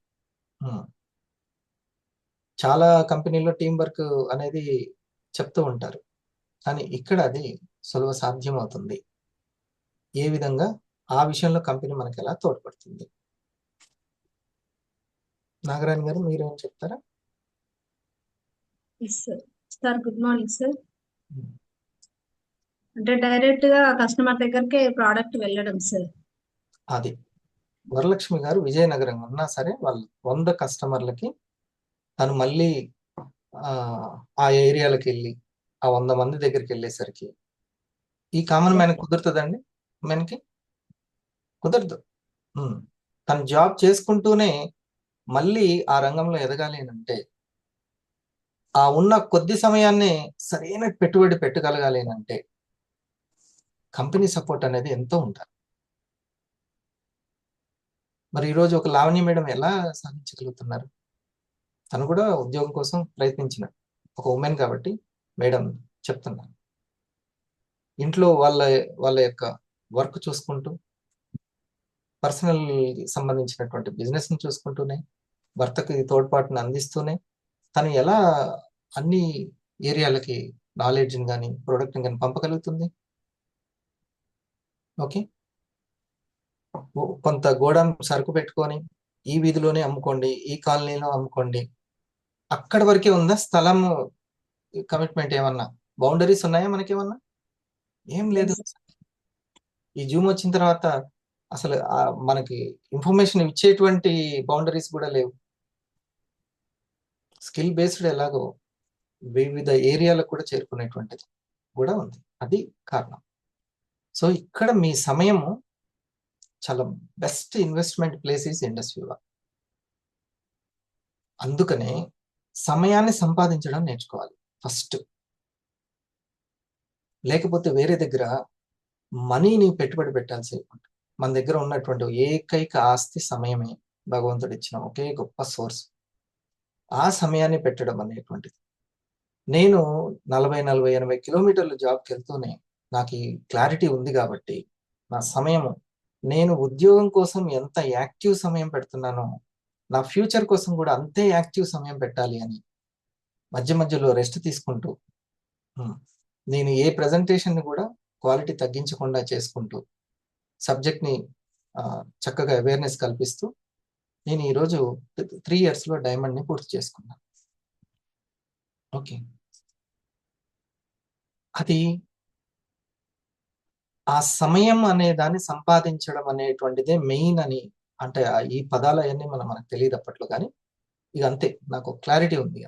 చాలా కంపెనీల్లో టీం వర్క్ అనేది చెప్తూ ఉంటారు, కానీ ఇక్కడ అది సులభ సాధ్యం అవుతుంది. ఏ విధంగా ఆ విషయంలో కంపెనీ మనకి ఎలా తోడ్పడుతుంది? నాగరాణి గారు మీరేం చెప్తారా? Sir good morning sir. అంటే డైరెక్ట్ గా కస్టమర్ దగ్గరికి ప్రోడక్ట్ వెళ్ళడం సార్. అది వరలక్ష్మి గారు విజయనగరం ఉన్నా సరే వాళ్ళు 100 కస్టమర్లకి తను మళ్ళీ ఆ ఏరియాలకు వెళ్ళి ఆ 100 మంది దగ్గరికి వెళ్ళేసరికి ఈ కామన్ మ్యాన్ కుదురుతుందండి? మ్యాన్కి కుదరదు. తను జాబ్ చేసుకుంటూనే మళ్ళీ ఆ రంగంలో ఎదగాలి అంటే ఆ ఉన్న కొద్ది సమయాన్ని సరైన పెట్టుబడి పెట్టగలగాలి అంటే కంపెనీ సపోర్ట్ అనేది ఎంతో ఉండాలి. మరి ఈరోజు ఒక లావణ్య మేడం ఎలా సాధించగలుగుతున్నారు? తను కూడా ఉద్యోగం కోసం ప్రయత్నించిన ఒక ఉమెన్ కాబట్టి మేడం చెప్తున్నాను. ఇంట్లో వాళ్ళ యొక్క వర్క్ చూసుకుంటూ, పర్సనల్ సంబంధించినటువంటి బిజినెస్ని చూసుకుంటూనే, భర్తకి తోడ్పాటును అందిస్తూనే తను ఎలా అన్ని ఏరియాలకి నాలెడ్జ్ని కానీ ప్రోడక్ట్ని కానీ పంపగలుగుతుంది. ఓకే, కొంత గోడాం సరుకు పెట్టుకొని ఈ వీధిలోనే అమ్ముకోండి, ఈ కాలనీలో అమ్ముకోండి, అక్కడి వరకే ఉందా స్థలం కమిట్మెంట్? ఏమన్నా బౌండరీస్ ఉన్నాయా మనకేమన్నా? ఏం లేదు. ఈ జూమ్ వచ్చిన తర్వాత అసలు మనకి ఇన్ఫర్మేషన్ ఇచ్చేటువంటి బౌండరీస్ కూడా లేవు. స్కిల్ బేస్డ్ ఎలాగో వివిధ ఏరియాలకు కూడా చేరుకునేటువంటిది కూడా ఉంది. అది కారణం. సో ఇక్కడ మీ సమయము చాలా best investment place is Indus Viva. అందుకనే సమయాన్ని సంపాదించడం నేర్చుకోవాలి ఫస్ట్. లేకపోతే వేరే దగ్గర మనీని పెట్టుబడి పెట్టాల్సి ఉంటుంది. మన దగ్గర ఉన్నటువంటి ఏకైక ఆస్తి సమయమే, భగవంతుడు ఇచ్చిన ఒకే గొప్ప సోర్స్. ఆ సమయాన్ని పెట్టడం అనేటువంటిది. నేను 40-80 కిలోమీటర్లు జాబ్కి వెళ్తూనే నాకు ఈ క్లారిటీ ఉంది కాబట్టి నా సమయము, నేను ఉద్యోగం కోసం ఎంత యాక్టివ్ సమయం పెడుతున్నానో నా ఫ్యూచర్ కోసం కూడా అంతే యాక్టివ్ సమయం పెట్టాలి అని మధ్య మధ్యలో రెస్ట్ తీసుకుంటూ, నేను ఏ ప్రజెంటేషన్ని కూడా క్వాలిటీ తగ్గించకుండా చేసుకుంటూ, సబ్జెక్ట్ని చక్కగా అవేర్నెస్ కల్పిస్తూ నేను ఈరోజు 3 yearsలో డైమండ్ని పూర్తి చేసుకున్నాను. ఓకే, అది ఆ సమయం అనే దాన్ని సంపాదించడం అనేటువంటిదే మెయిన్ అని, అంటే ఈ పదాలు అవన్నీ మనకు తెలియదు అప్పట్లో, కానీ ఇక అంతే, నాకు క్లారిటీ ఉంది.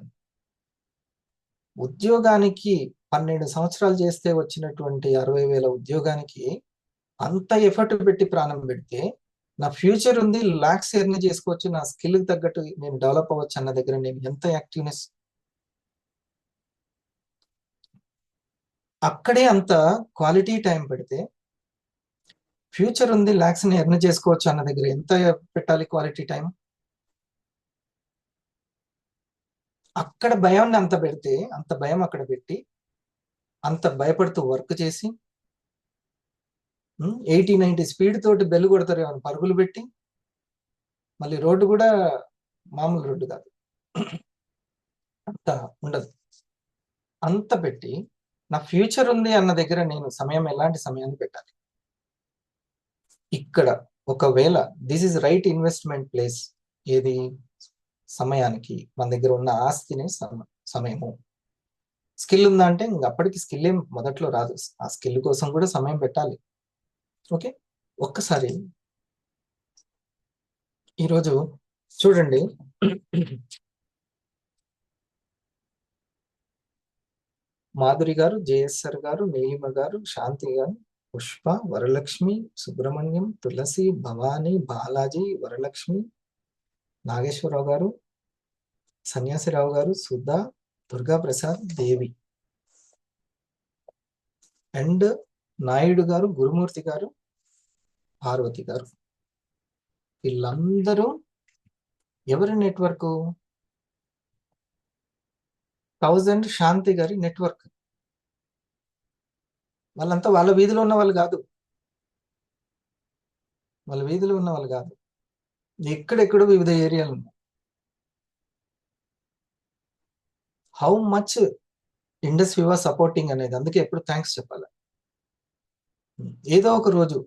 ఉద్యోగానికి 12 సంవత్సరాలు చేస్తే వచ్చినటువంటి 60,000 ఉద్యోగానికి అంత ఎఫర్ట్ పెట్టి ప్రాణం పెడితే, నా ఫ్యూచర్ ఉంది, లాక్స్ ఎర్న్ చేసుకోవచ్చు, నా స్కిల్ తగ్గట్టు నేను డెవలప్ అవ్వచ్చు అన్న దగ్గర నేను ఎంత యాక్టివ్నెస్, అక్కడే అంత క్వాలిటీ టైం పెడితే, ఫ్యూచర్ ఉంది, లాక్స్ ని ఎర్న్ చేసుకోవచ్చు అన్న దగ్గర ఎంత పెట్టాలి క్వాలిటీ టైం? అక్కడ భయాన్ని అంత పెడితే, అంత భయం అక్కడ పెట్టి, అంత భయపడుతూ వర్క్ చేసి 80-90 స్పీడ్ తోటి బెల్లు కొడతారు ఏమైనా పరుగులు పెట్టి, మళ్ళీ రోడ్డు కూడా మామూలు రోడ్డు కాదు, అంత ఉండదు. అంత పెట్టి నా ఫ్యూచర్ ఉంది అన్న దగ్గర నేను సమయం, ఎలాంటి సమయాన్ని పెట్టాలి? ఇక్కడ ఒకవేళ this is right investment place, ఏది? సమయానికి. మన దగ్గర ఉన్న ఆస్తిని సమయము. స్కిల్ ఉందా అంటే ఇంక అప్పటికి స్కిల్ ఏం మొదట్లో రాదు, ఆ స్కిల్ కోసం కూడా సమయం పెట్టాలి. ఓకే, ఒక్కసారి ఈరోజు చూడండి, మాధురి గారు, జేఎస్ఆర్ గారు, నీలిమ గారు, శాంతి గారు, పుష్ప, వరలక్ష్మి, సుబ్రహ్మణ్యం, తులసి, భవానీ, బాలాజీ, వరలక్ష్మి, నాగేశ్వరరావు గారు, సన్యాసిరావు గారు, సుధా, దుర్గా ప్రసాద్, దేవి అండ్ నాయుడు గారు, గురుమూర్తి గారు, పార్వతి గారు, వీళ్ళందరూ ఎవరి నెట్వర్క్? 1000 శాంతి గారి నెట్వర్క్. వాళ్ళంతా వాళ్ళ వీధిలో ఉన్న వాళ్ళు కాదు, వాళ్ళ వీధిలో ఉన్న వాళ్ళు కాదు, ఎక్కడెక్కడో వివిధ ఏరియాలు ఉన్నాయి. హౌ మచ్ ఇండస్ వివా సపోర్టింగ్ అనేది, అందుకే ఎప్పుడు థ్యాంక్స్ చెప్పాలి. ఏదో ఒక రోజు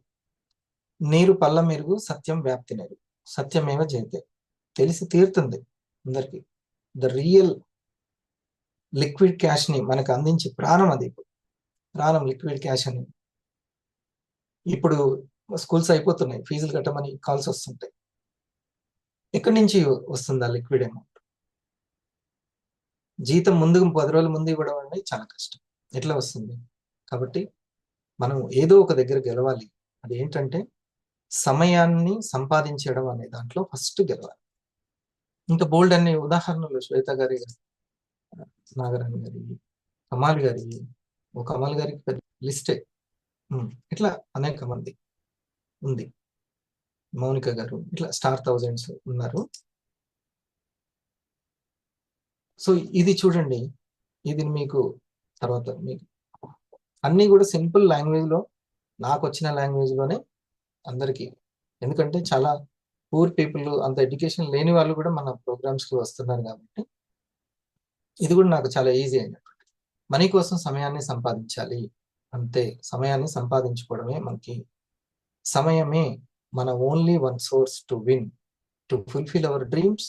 నీరు పల్ల మెరుగు, సత్యం వ్యాప్తి నేరు, సత్యమేవ జయతే, తెలిసి తీరుతుంది అందరికి. ద రియల్ లిక్విడ్ క్యాష్ ని మనకు అందించి ప్రాణం, అది ప్రాణం లిక్విడ్ క్యాష్ అని. ఇప్పుడు స్కూల్స్ అయిపోతున్నాయి, ఫీజులు కట్టమని కాల్స్ వస్తుంటాయి. ఎక్కడి నుంచి వస్తుందా లిక్విడ్ అమౌంట్? జీతం ముందు 10 రోజుల ముందు ఇవ్వడం అనేది చాలా కష్టం, ఎట్లా వస్తుంది? కాబట్టి మనం ఏదో ఒక దగ్గర గెలవాలి. అది ఏంటంటే సమయాన్ని సంపాదించడం అనే దాంట్లో ఫస్ట్ గెలవాలి. ఇంకా బోల్డ్ అనే ఉదాహరణలు, శ్వేత గారి, నాగరాణి గారి, కమాల్ గారి, ఓ కమాల్ గారికి పెద్ద లిస్టే, ఇట్లా అనేక మంది ఉంది, మౌనిక గారు, ఇట్లా స్టార్ థౌజండ్స్ ఉన్నారు. సో ఇది చూడండి, ఇది మీకు తర్వాత మీకు అన్నీ కూడా సింపుల్ లాంగ్వేజ్లో, నాకు వచ్చిన లాంగ్వేజ్లోనే అందరికీ, ఎందుకంటే చాలా పూర్ పీపుల్, అంత ఎడ్యుకేషన్ లేని వాళ్ళు కూడా మన ప్రోగ్రామ్స్కి వస్తున్నారు కాబట్టి ఇది కూడా నాకు చాలా ఈజీ అయినటువంటి. మనీ కోసం సమయాన్ని సంపాదించాలి, అంతే. సమయాన్ని సంపాదించుకోవడమే మనకి, సమయమే మన only one source to win, to fulfil hour dreams,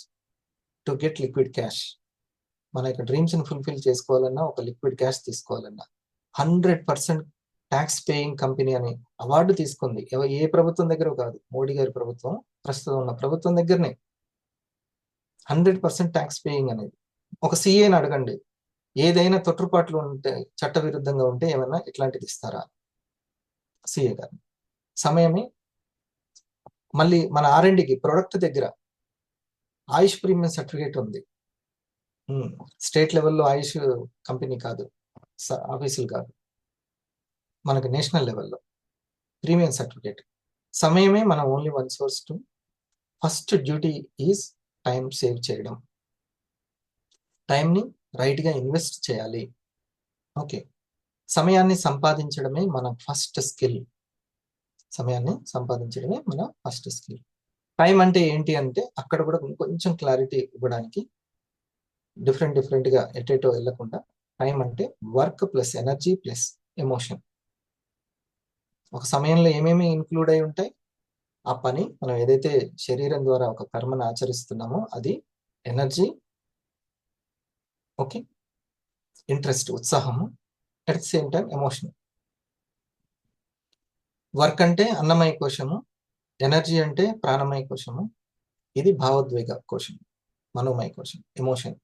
to get liquid cash. మన యొక్క డ్రీమ్స్ని ఫుల్ఫిల్ చేసుకోవాలన్నా, ఒక లిక్విడ్ క్యాష్ తీసుకోవాలన్నా 100% ట్యాక్స్ పేయింగ్ కంపెనీ అని అవార్డు తీసుకుంది. ఏ ప్రభుత్వం దగ్గర కాదు, మోడీ గారి ప్రభుత్వం, ప్రస్తుతం ఉన్న ప్రభుత్వం దగ్గరనే 100% ట్యాక్స్ పేయింగ్ అనేది. ఒక సిఏని అడగండి, ఏదైనా తొట్టుపాట్లు ఉంటే, చట్ట విరుద్ధంగా ఉంటే ఏమైనా ఇట్లాంటిది ఇస్తారా? సిఏ గారు. సమయమే. మళ్ళీ మన R&Dకి ప్రొడక్ట్ దగ్గర ఆయుష్ ప్రీమియం సర్టిఫికేట్ ఉంది, స్టేట్ లెవెల్లో ఆయుష్ కంపెనీ కాదు, ఆఫీసులు కాదు, మనకి నేషనల్ లెవెల్లో ప్రీమియం సర్టిఫికేట్. సమయమే మన only one source to, first duty is time save చేయడం, టైంని రైట్గా ఇన్వెస్ట్ చేయాలి. ఓకే, సమయాన్ని సంపాదించడమే మన ఫస్ట్ స్కిల్, సమయాన్ని సంపాదించడమే మన ఫస్ట్ స్కిల్. టైం అంటే ఏంటి అంటే, అక్కడ కూడా కొంచెం క్లారిటీ ఇవ్వడానికి, డిఫరెంట్గా ఎటేటో వెళ్ళకుండా, టైం అంటే work plus energy plus emotion. ఒక సమయంలో ఏమేమి ఇన్క్లూడ్ అయి ఉంటాయి? ఆ పని, మనం ఏదైతే శరీరం ద్వారా ఒక కర్మను ఆచరిస్తున్నామో అది ఎనర్జీ, ఓకే, ఇంట్రెస్ట్, ఉత్సాహము, at the same time emotion. Work అంటే అన్నమయ కోశము, ఎనర్జీ అంటే ప్రాణమయ కోశము, ఇది భావోద్వేగ కోశం, మనోమయ కోశం, ఎమోషన్.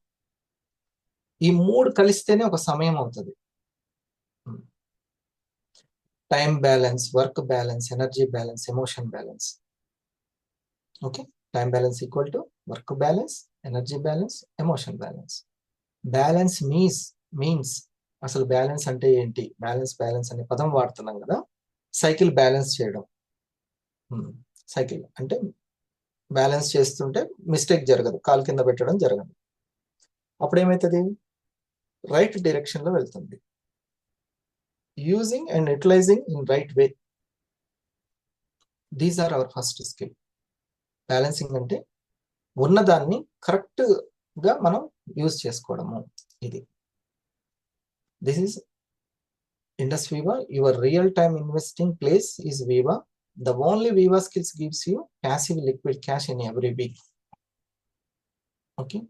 ఈ 3 కలిస్తేనే ఒక సమయం అవుతుంది. Time balance, work balance, energy balance, emotion balance. Okay, time balance equal to work balance, energy balance, emotion balance. Balance means అసలు బ్యాలెన్స్ అంటే ఏంటి? బ్యాలెన్స్ అనే పదం వాడుతున్నాం కదా. సైకిల్ బ్యాలెన్స్ చేయడం. సైకిల్ అంటే బ్యాలెన్స్ చేస్తుంటే మిస్టేక్ జరగదు, కాలు కింద పెట్టడం జరగదు. అప్పుడు ఏమవుతుంది? రైట్ డైరెక్షన్ లో వెళ్తుంది. Using and utilising in right way, these are our first skill. Balancing అంటే ఉన్నదాన్ని కరెక్ట్ గా మనం యూజ్ చేసుకోవడము. ఇది this is Indus Viva. Your real-time investing place is Viva. The only Viva skills gives you passive liquid cash in every week. Okay.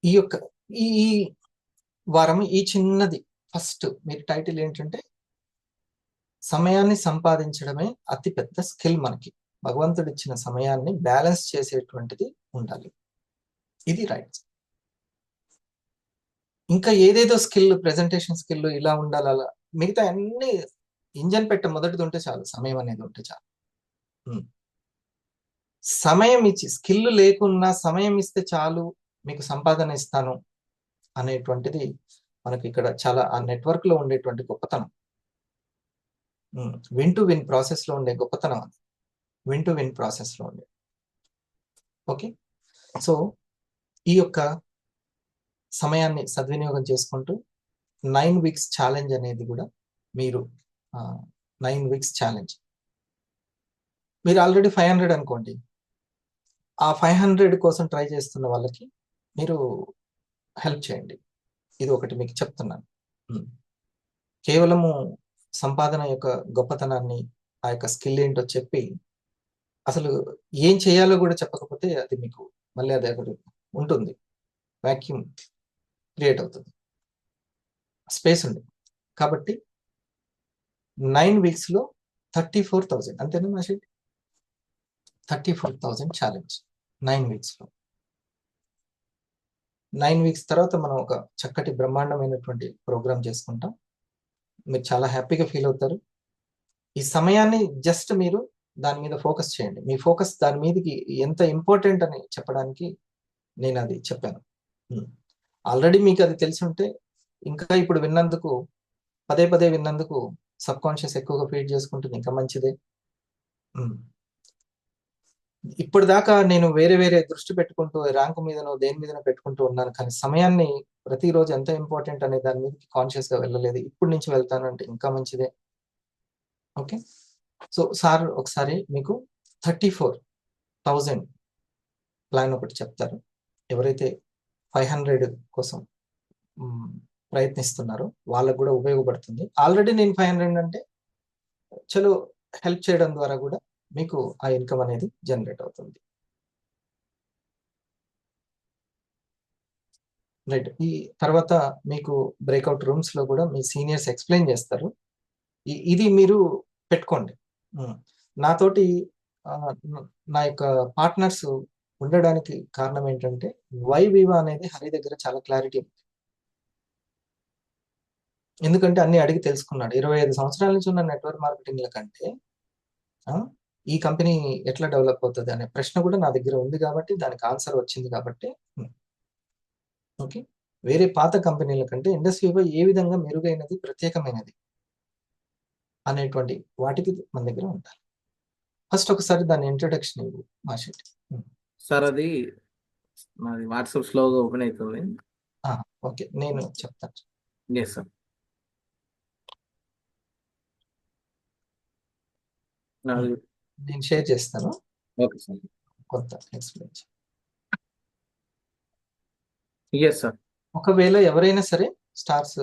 ఈ యొక్క ఈ వారం ఈ చిన్నది ఫస్ట్ మీరు టైటిల్ ఏంటంటే సమయాన్ని సంపాదించడమే అతి పెద్ద స్కిల్. మనకి భగవంతుడు ఇచ్చిన సమయాన్ని బ్యాలెన్స్ చేసేటువంటిది ఉండాలి. ఇది రైట్. ఇంకా ఏదేదో స్కిల్, ప్రెజెంటేషన్ స్కిల్ ఇలా ఉండాలి, అలా మిగతా అన్ని ఇంజన్ పెట్ట మొదటిది ఉంటే చాలు, సమయం అనేది ఉంటే చాలు. సమయం ఇచ్చి, స్కిల్ లేకున్నా సమయం ఇస్తే చాలు మీకు సంపాదన ఇస్తాను అనేటువంటిది మనకి ఇక్కడ చాలా ఆ నెట్వర్క్ లో ఉండేటువంటి గొప్పతనం. విన్ టు విన్ ప్రాసెస్ లో ఉండే గొప్పతనం అది. విన్ టు విన్ ప్రాసెస్ లో ఉండే. ఓకే, సో ఈ యొక్క సమయాన్ని సద్వినియోగం చేసుకుంటూ 9 weeks ఛాలెంజ్ అనేది కూడా మీరు 9 weeks ఛాలెంజ్ మీరు ఆల్రెడీ 500 అనుకోండి, ఆ 500 కోసం ట్రై చేస్తున్న వాళ్ళకి మీరు హెల్ప్ చేయండి. ఇది ఒకటి మీకు చెప్తున్నాను. కేవలము సంపాదన యొక్క గొప్పతనాన్ని, ఆ యొక్క స్కిల్ ఏంటో చెప్పి అసలు ఏం చేయాలో కూడా చెప్పకపోతే అది మీకు మళ్ళీ అది ఒకటి ఉంటుంది, వ్యాక్యూమ్ క్రియేట్ అవుతుంది, స్పేస్ ఉంది. కాబట్టి 9 weeks లో 34,000 అంతేనా మాషి? 34,000 ఛాలెంజ్ 9 weeks లో. 9 weeks తర్వాత మనం ఒక చక్కటి బ్రహ్మాండమైనటువంటి ప్రోగ్రామ్ చేసుకుంటాం. మీరు చాలా హ్యాపీగా ఫీల్ అవుతారు. ఈ సమయాన్ని జస్ట్ మీరు దాని మీద ఫోకస్ చేయండి. మీ ఫోకస్ దాని మీదకి ఎంత ఇంపార్టెంట్ అని చెప్పడానికి నేను అది చెప్పాను. ఆల్రెడీ మీకు అది తెలిసి ఉంటే, ఇంకా ఇప్పుడు విన్నందుకు, పదే పదే విన్నందుకు సబ్ కాన్షియస్ ఎక్కువగా ఫీడ్ చేసుకుంటుంది, ఇంకా మంచిదే. ఇప్పుడు దాకా నేను వేరే వేరే దృష్టి పెట్టుకుంటూ ర్యాంక్ మీదనో దేని మీదనో పెట్టుకుంటూ ఉన్నాను, కానీ సమయాన్ని ప్రతిరోజు ఎంత ఇంపార్టెంట్ అనే దాని మీద కాన్షియస్ గా వెళ్ళలేదు. ఇప్పుడు నుంచి వెళ్తాను అంటే ఇంకా మంచిదే. ఓకే, సో సార్ ఒకసారి మీకు 34,000 ప్లాన్ ఒకటి చెప్తారు. ఎవరైతే 500 కోసం ప్రయత్నిస్తున్నారో వాళ్ళకు కూడా ఉపయోగపడుతుంది. ఆల్రెడీ నేను 500 అంటే చలో హెల్ప్ చేయడం ద్వారా కూడా మీకు ఆ ఇన్కమ్ అనేది జనరేట్ అవుతుంది. రైట్. ఈ తర్వాత మీకు బ్రేక్అవుట్ రూమ్స్ లో కూడా మీ సీనియర్స్ ఎక్స్ప్లెయిన్ చేస్తారు. ఇది మీరు పెట్టుకోండి. నాతోటి నా యొక్క పార్ట్నర్స్ ఉండడానికి కారణం ఏంటంటే వై వివా అనేది హరి దగ్గర చాలా క్లారిటీ ఉంది. ఎందుకంటే అన్ని అడిగి తెలుసుకున్నాడు. 25 సంవత్సరాల నుంచి ఉన్న నెట్వర్క్ మార్కెటింగ్ల కంటే ఈ కంపెనీ ఎట్లా డెవలప్ అవుతుంది అనే ప్రశ్న కూడా నా దగ్గర ఉంది కాబట్టి దానికి ఆన్సర్ వచ్చింది కాబట్టి. ఓకే, వేరే పాత కంపెనీల కంటే ఇండస్ వివా ఏ విధంగా మెరుగైనది, ప్రత్యేకమైనది అనేటువంటి వాటికి మన దగ్గర ఉంటాయి. ఫస్ట్ ఒకసారి దాని ఇంట్రొడక్షన్ ఇవ్వు మాషెట్టి. సార్ అది మాది వాట్సాప్ స్లోగా ఓపెన్ అవుతుంది. ఓకే, నేను చెప్తాను. Yes sir. నేను షేర్ చేస్తాను. Okay sir. కొంత ఎక్స్ప్లెయిన్. Yes sir. ఒకవేళ ఎవరైనా సరే స్టార్స్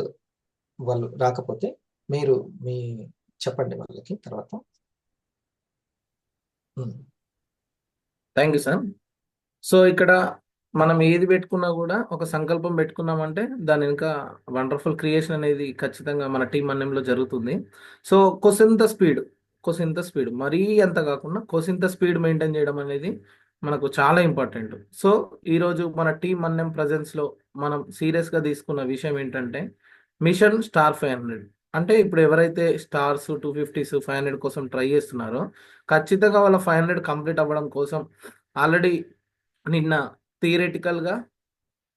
వాళ్ళు రాకపోతే మీరు మీ చెప్పండి వాళ్ళకి తర్వాత. Thank you sir. సో ఇక్కడ మనం ఏది పెట్టుకున్నా కూడా ఒక సంకల్పం పెట్టుకున్నామంటే దాని ఇంకా వండర్ఫుల్ క్రియేషన్ అనేది ఖచ్చితంగా మన టీం అన్నంలో జరుగుతుంది. సో కొసింత స్పీడ్ మరీ అంత కాకుండా కొసింత స్పీడ్ మెయింటైన్ చేయడం అనేది మనకు చాలా ఇంపార్టెంట్. సో ఈరోజు మన టీం అన్నం ప్రజెన్స్లో మనం సీరియస్గా తీసుకున్న విషయం ఏంటంటే మిషన్ స్టార్ 500. అంటే ఇప్పుడు ఎవరైతే స్టార్స్ 250s 500 కోసం ట్రై చేస్తున్నారో ఖచ్చితంగా వాళ్ళ 500 కంప్లీట్ అవ్వడం కోసం ఆల్రెడీ నిన్న థియరిటికల్గా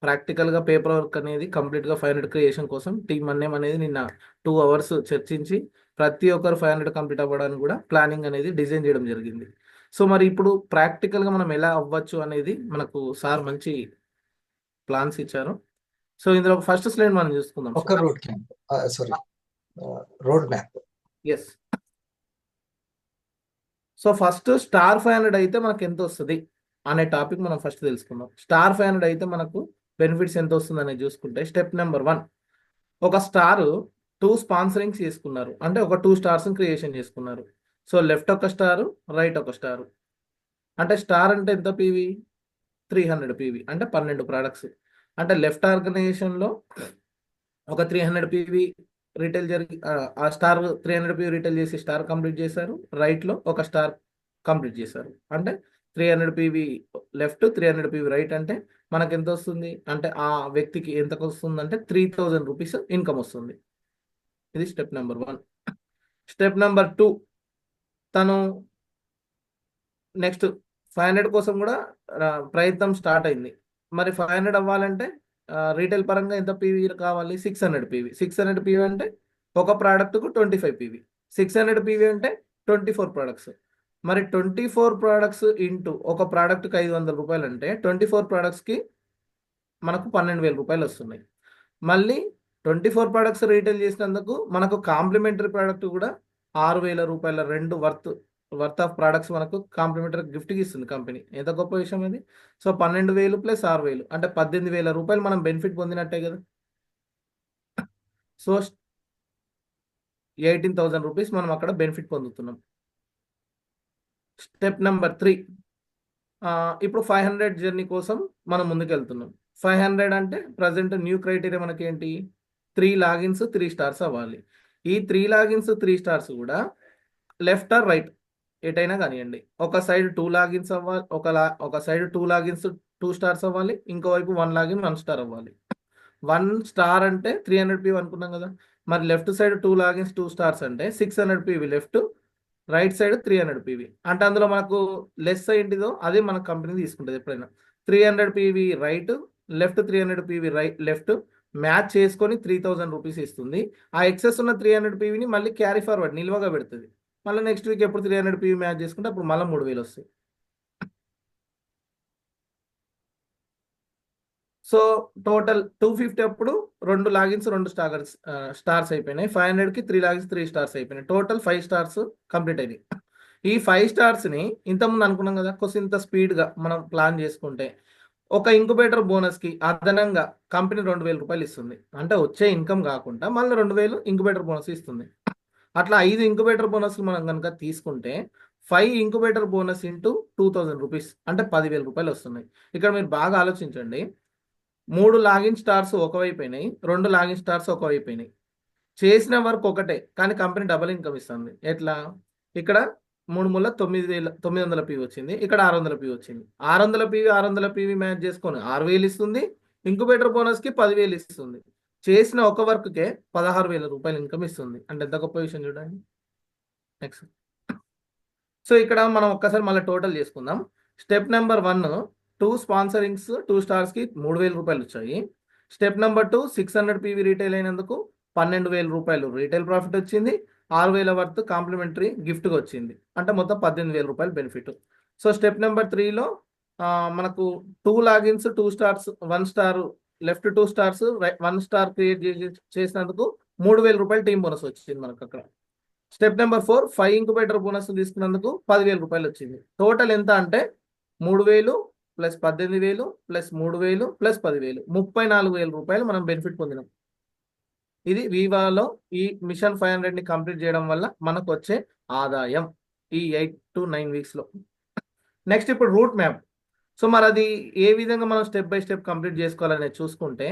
ప్రాక్టికల్గా పేపర్ వర్క్ అనేది కంప్లీట్గా 500 క్రియేషన్ కోసం టీమ్ అన్నేం అనేది నిన్న 2 hours చర్చించి ప్రతి ఒక్కరు 500 కంప్లీట్ అవ్వడానికి కూడా ప్లానింగ్ అనేది డిజైన్ చేయడం జరిగింది. సో మరి ఇప్పుడు ప్రాక్టికల్గా మనం ఎలా అవ్వచ్చు అనేది మనకు సార్ మంచి ప్లాన్స్ ఇచ్చారు. సో ఇందులో ఫస్ట్ స్లైడ్ మనం చూసుకుందాం. ఒక route camp sorry road map. Yes. So first star 500 అయితే మనకు ఎంత వస్తుంది అనే టాపిక్ మనం ఫస్ట్ తెలుసుకుందాం. స్టార్ 500 అయితే మనకు బెనిఫిట్స్ ఎంత వస్తుంది అనేది చూసుకుంటే స్టెప్ నెంబర్ 1, ఒక స్టార్ 2 స్పాన్సరింగ్స్ చేసుకున్నారు, అంటే ఒక 2 stars క్రియేషన్ చేసుకున్నారు. సో లెఫ్ట్ ఒక స్టారు, రైట్ ఒక స్టారు. అంటే స్టార్ అంటే ఎంత పీవీ? 300 పీవీ, అంటే 12 products. అంటే లెఫ్ట్ ఆర్గనైజేషన్లో ఒక 300 పీవీ రిటైల్ జరిగి ఆ స్టార్ 300 పీవీ రిటైల్ చేసి స్టార్ కంప్లీట్ చేశారు. రైట్లో ఒక స్టార్ కంప్లీట్ చేశారు. అంటే 300 పీవీ లెఫ్ట్, 300 పీవీ రైట్. అంటే మనకు ఎంత వస్తుంది అంటే ఆ వ్యక్తికి ఎంతకు వస్తుంది అంటే 3000 రూపీస్ ఇన్కమ్ వస్తుంది. ఇది స్టెప్ నెంబర్ 1. స్టెప్ నెంబర్ 2, తను నెక్స్ట్ 500 కోసం కూడా ప్రయత్నం స్టార్ట్ అయింది. మరి 500 అవ్వాలంటే రీటైల్ పరంగా ఎంత పీవీ కావాలి? 600 పీవీ. 600 పీవీ అంటే ఒక ప్రోడక్ట్కు 25 పీవీ. 600 పీవీ అంటే 24 products. మరి 24 products ఇంటూ ఒక ప్రోడక్ట్కి 500 రూపాయలు అంటే 24 productsకి మనకు 12,000 రూపాయలు వస్తున్నాయి. మళ్ళీ 24 products రీటైల్ చేసినందుకు మనకు కాంప్లిమెంటరీ ప్రోడక్ట్ కూడా 6,000 రూపాయల 2 వర్త్ ఆఫ్ ప్రోడక్ట్స్ మనకు కాంప్లిమెంటరీ గిఫ్ట్కి ఇస్తుంది కంపెనీ. ఎంత గొప్ప విషయం ఇది. సో 12,000 ప్లస్ 6,000 అంటే 18,000 రూపాయలు మనం బెనిఫిట్ పొందినట్టే కదా. సో 18,000 రూపీస్ మనం అక్కడ బెనిఫిట్ పొందుతున్నాం. స్టెప్ నెంబర్ 3, ఇప్పుడు 500 జర్నీ కోసం మనం ముందుకెళ్తున్నాం. 500 అంటే ప్రజెంట్ న్యూ క్రైటీరియా మనకి ఏంటి? 3 లాగిన్స్ 3 stars అవ్వాలి. ఈ 3 లాగిన్స్ 3 stars కూడా లెఫ్ట్ ఆర్ రైట్ ఎటైనా కానివ్వండి. ఒక సైడ్ 2 లాగిన్స్ అవ్వాలి, ఒక సైడ్ 2 లాగిన్స్ 2 stars అవ్వాలి, ఇంకోవైపు 1 లాగిన్ 1 star అవ్వాలి. 1 star అంటే 300 పీవీ అనుకున్నాం కదా. మరి లెఫ్ట్ సైడ్ 2 లాగిన్స్ 2 stars అంటే 600 PV left, right side 300 PV. అంటే అందులో మనకు లెస్ ఏంటిదో అదే మన కంపెనీ తీసుకుంటుంది ఎప్పుడైనా. 300 PV right, left 300 PV right left match చేసుకొని 3,000 రూపీస్ ఇస్తుంది. ఆ ఎక్సెస్ ఉన్న 300 పీవీని మళ్ళీ క్యారీ ఫార్వర్డ్ నిల్వగా పెడుతుంది. మళ్ళీ నెక్స్ట్ వీక్ ఎప్పుడు 300 పీవీ మ్యాచ్ చేసుకుంటే అప్పుడు మళ్ళీ 3,000 వస్తాయి. సో టోటల్ 250 అప్పుడు 2 లాగిన్స్ 2 స్టార్స్ అయిపోయినాయి. 500కి 3 లాగిన్స్ 3 stars అయిపోయినాయి. టోటల్ 5 stars కంప్లీట్ అయినాయి. ఈ 5 starsని ఇంతకుముందు అనుకున్నాం కదా, ఇంత స్పీడ్గా మనం ప్లాన్ చేసుకుంటే ఒక ఇంక్యుబేటర్ బోనస్కి అదనంగా కంపెనీ 2,000 రూపాయలు ఇస్తుంది. అంటే వచ్చే ఇన్కమ్ కాకుండా మళ్ళీ 2,000 ఇంక్యుబేటర్ బోనస్ ఇస్తుంది. అట్లా 5 ఇంక్యుబేటర్ బోనస్లు మనం కనుక తీసుకుంటే 5 ఇంక్యుబేటర్ బోనస్ ఇంటూ 2,000 రూపీస్ అంటే 10,000 రూపాయలు వస్తున్నాయి. ఇక్కడ మీరు బాగా ఆలోచించండి. 3 లాగిన్ స్టార్స్ ఒకవైపు అయినాయి, 2 లాగిన్ స్టార్స్ ఒకవైపు అయినాయి. చేసిన వర్క్ ఒకటే కానీ కంపెనీ డబుల్ ఇన్కమ్ ఇస్తుంది. ఎట్లా? ఇక్కడ 3,900 పీవీ వచ్చింది, ఇక్కడ 600 పీవీ వచ్చింది. 600 పీవీ మ్యాచ్ చేసుకొని 6,000 ఇస్తుంది, ఇంక్యుబేటర్ బోనస్కి 10,000 ఇస్తుంది. చేసిన ఒక వర్క్కే 16,000 రూపాయలు ఇన్కమ్ ఇస్తుంది. అంటే ఎంత గొప్ప విషయం చూడండి. నెక్స్ట్. సో ఇక్కడ మనం ఒక్కసారి మళ్ళీ టోటల్ చేసుకుందాం. స్టెప్ నెంబర్ 1, 2 స్పాన్సరింగ్స్ 2 స్టార్స్కి 3,000 రూపాయలు వచ్చాయి. స్టెప్ నెంబర్ 2, 600 పీవీ రీటైల్ అయినందుకు 12,000 రూపాయలు రీటైల్ ప్రాఫిట్ వచ్చింది. 6,000 వర్త్ కాంప్లిమెంటరీ గిఫ్ట్గా వచ్చింది. అంటే మొత్తం 18,000 రూపాయలు బెనిఫిట్. సో స్టెప్ నెంబర్ 3లో మనకు 2 logins 2 stars 1 star left 2 stars 1 star create చేసినందుకు 3,000 రూపాయలు టీమ్ బోనస్ వచ్చింది మనకు అక్కడ. స్టెప్ నెంబర్ 4, 5 ఇంక్యుబేటర్ బోనస్ తీసుకున్నందుకు 10,000 రూపాయలు వచ్చింది. టోటల్ ఎంత అంటే 3,000 ప్లస్ 18,000 ప్లస్ 3,000 ప్లస్ 10,000 34,000 రూపాయలు మనం బెనిఫిట్ పొందినాం. ఇది వివాలో ఈ మిషన్ 500ని కంప్లీట్ చేయడం వల్ల మనకు వచ్చే ఆదాయం ఈ 8 to 9 వీక్స్లో. నెక్స్ట్ ఇప్పుడు రూట్ మ్యాప్. సో మరి అది ఏ విధంగా మనం స్టెప్ బై స్టెప్ కంప్లీట్ చేసుకోవాలనేది చూసుకుంటే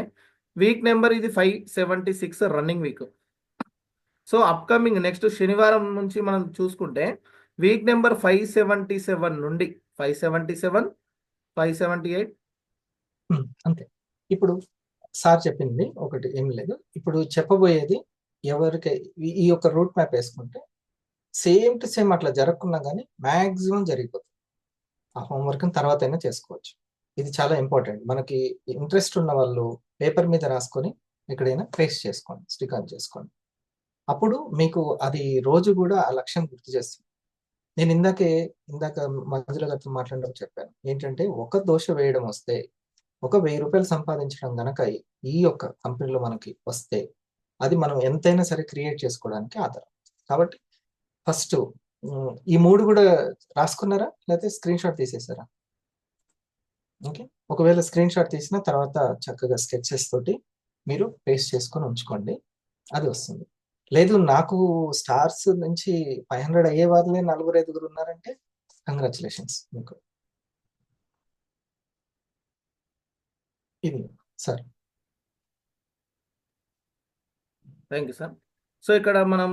వీక్ నెంబర్ ఇది 576 running week. So upcoming next శనివారం నుంచి మనం చూసుకుంటే వీక్ నెంబర్ 577 నుండి 577, 578. అంతే. ఇప్పుడు సార్ చెప్పింది ఒకటి ఏం లేదు. ఇప్పుడు చెప్పబోయేది ఎవరికి ఈ యొక్క రూట్ మ్యాప్ వేసుకుంటే సేమ్ టు సేమ్ అట్లా జరగకున్నా కానీ మ్యాక్సిమం జరిగిపోతుంది. ఆ హోంవర్క్ తర్వాత అయినా చేసుకోవచ్చు. ఇది చాలా ఇంపార్టెంట్. మనకి ఇంట్రెస్ట్ ఉన్న వాళ్ళు పేపర్ మీద రాసుకొని ఎక్కడైనా పేస్ట్ చేసుకోండి, స్టిక్ ఆన్ చేసుకోండి. అప్పుడు మీకు అది రోజు కూడా ఆ లక్ష్యం గుర్తు చేస్తుంది. నేను ఇందాక మంజుల గారితో మాట్లాడడం చెప్పాను ఏంటంటే, ఒక దోశ వేయడం వస్తే, ఒక 1000 రూపాయలు సంపాదించడం గనక ఈ యొక్క కంపెనీలో మనకి వస్తే, అది మనం ఎంతైనా సరే క్రియేట్ చేసుకోవడానికి ఆధారం. కాబట్టి ఫస్ట్ ఈ 3 కూడా రాసుకున్నారా, లేకపోతే స్క్రీన్ షాట్ తీసేసారా? ఓకే, ఒకవేళ స్క్రీన్ షాట్ తీసిన తర్వాత చక్కగా స్కెచెస్ తోటి మీరు పేస్ట్ చేసుకొని ఉంచుకోండి, అది వస్తుంది. లేదు నాకు స్టార్స్ నుంచి 500 అయ్యే వాళ్ళే 4-5 ఉన్నారంటే కంగ్రాచులేషన్స్ మీకు. ఇది sir. Thank you sir. So ఇక్కడ మనం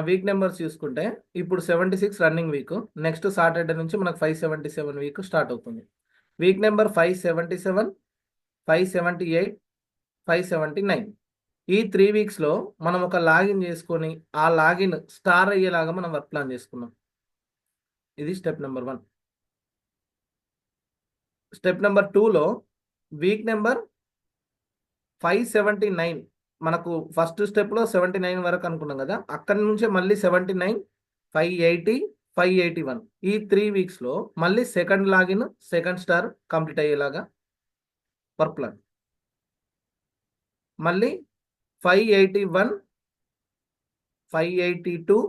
వీక్ నెంబర్స్ చూసుకుంటే ఇప్పుడు 76 రన్నింగ్ వీక్. నెక్స్ట్ సాటర్డే నుంచి మనకు 577 వీక్ స్టార్ట్ అవుతుంది. వీక్ నెంబర్ 577, 578, 579 ఈ 3 వీక్స్లో మనం ఒక లాగిన్ చేసుకొని ఆ లాగిన్ స్టార్ అయ్యేలాగా మనం వర్క్ ప్లాన్ చేసుకున్నాం. ఇది స్టెప్ నెంబర్ 1. స్టెప్ నెంబర్ 2లో వీక్ నెంబర్ 579 మనకు ఫస్ట్ స్టెప్లో 79 వరకు అనుకున్నాం కదా, అక్కడి నుంచే మళ్ళీ 79, 580, 581 ఈ 3 వీక్స్లో మళ్ళీ second login, second star complete అయ్యేలాగా వర్క్ ప్లాన్. మళ్ళీ 581, 582,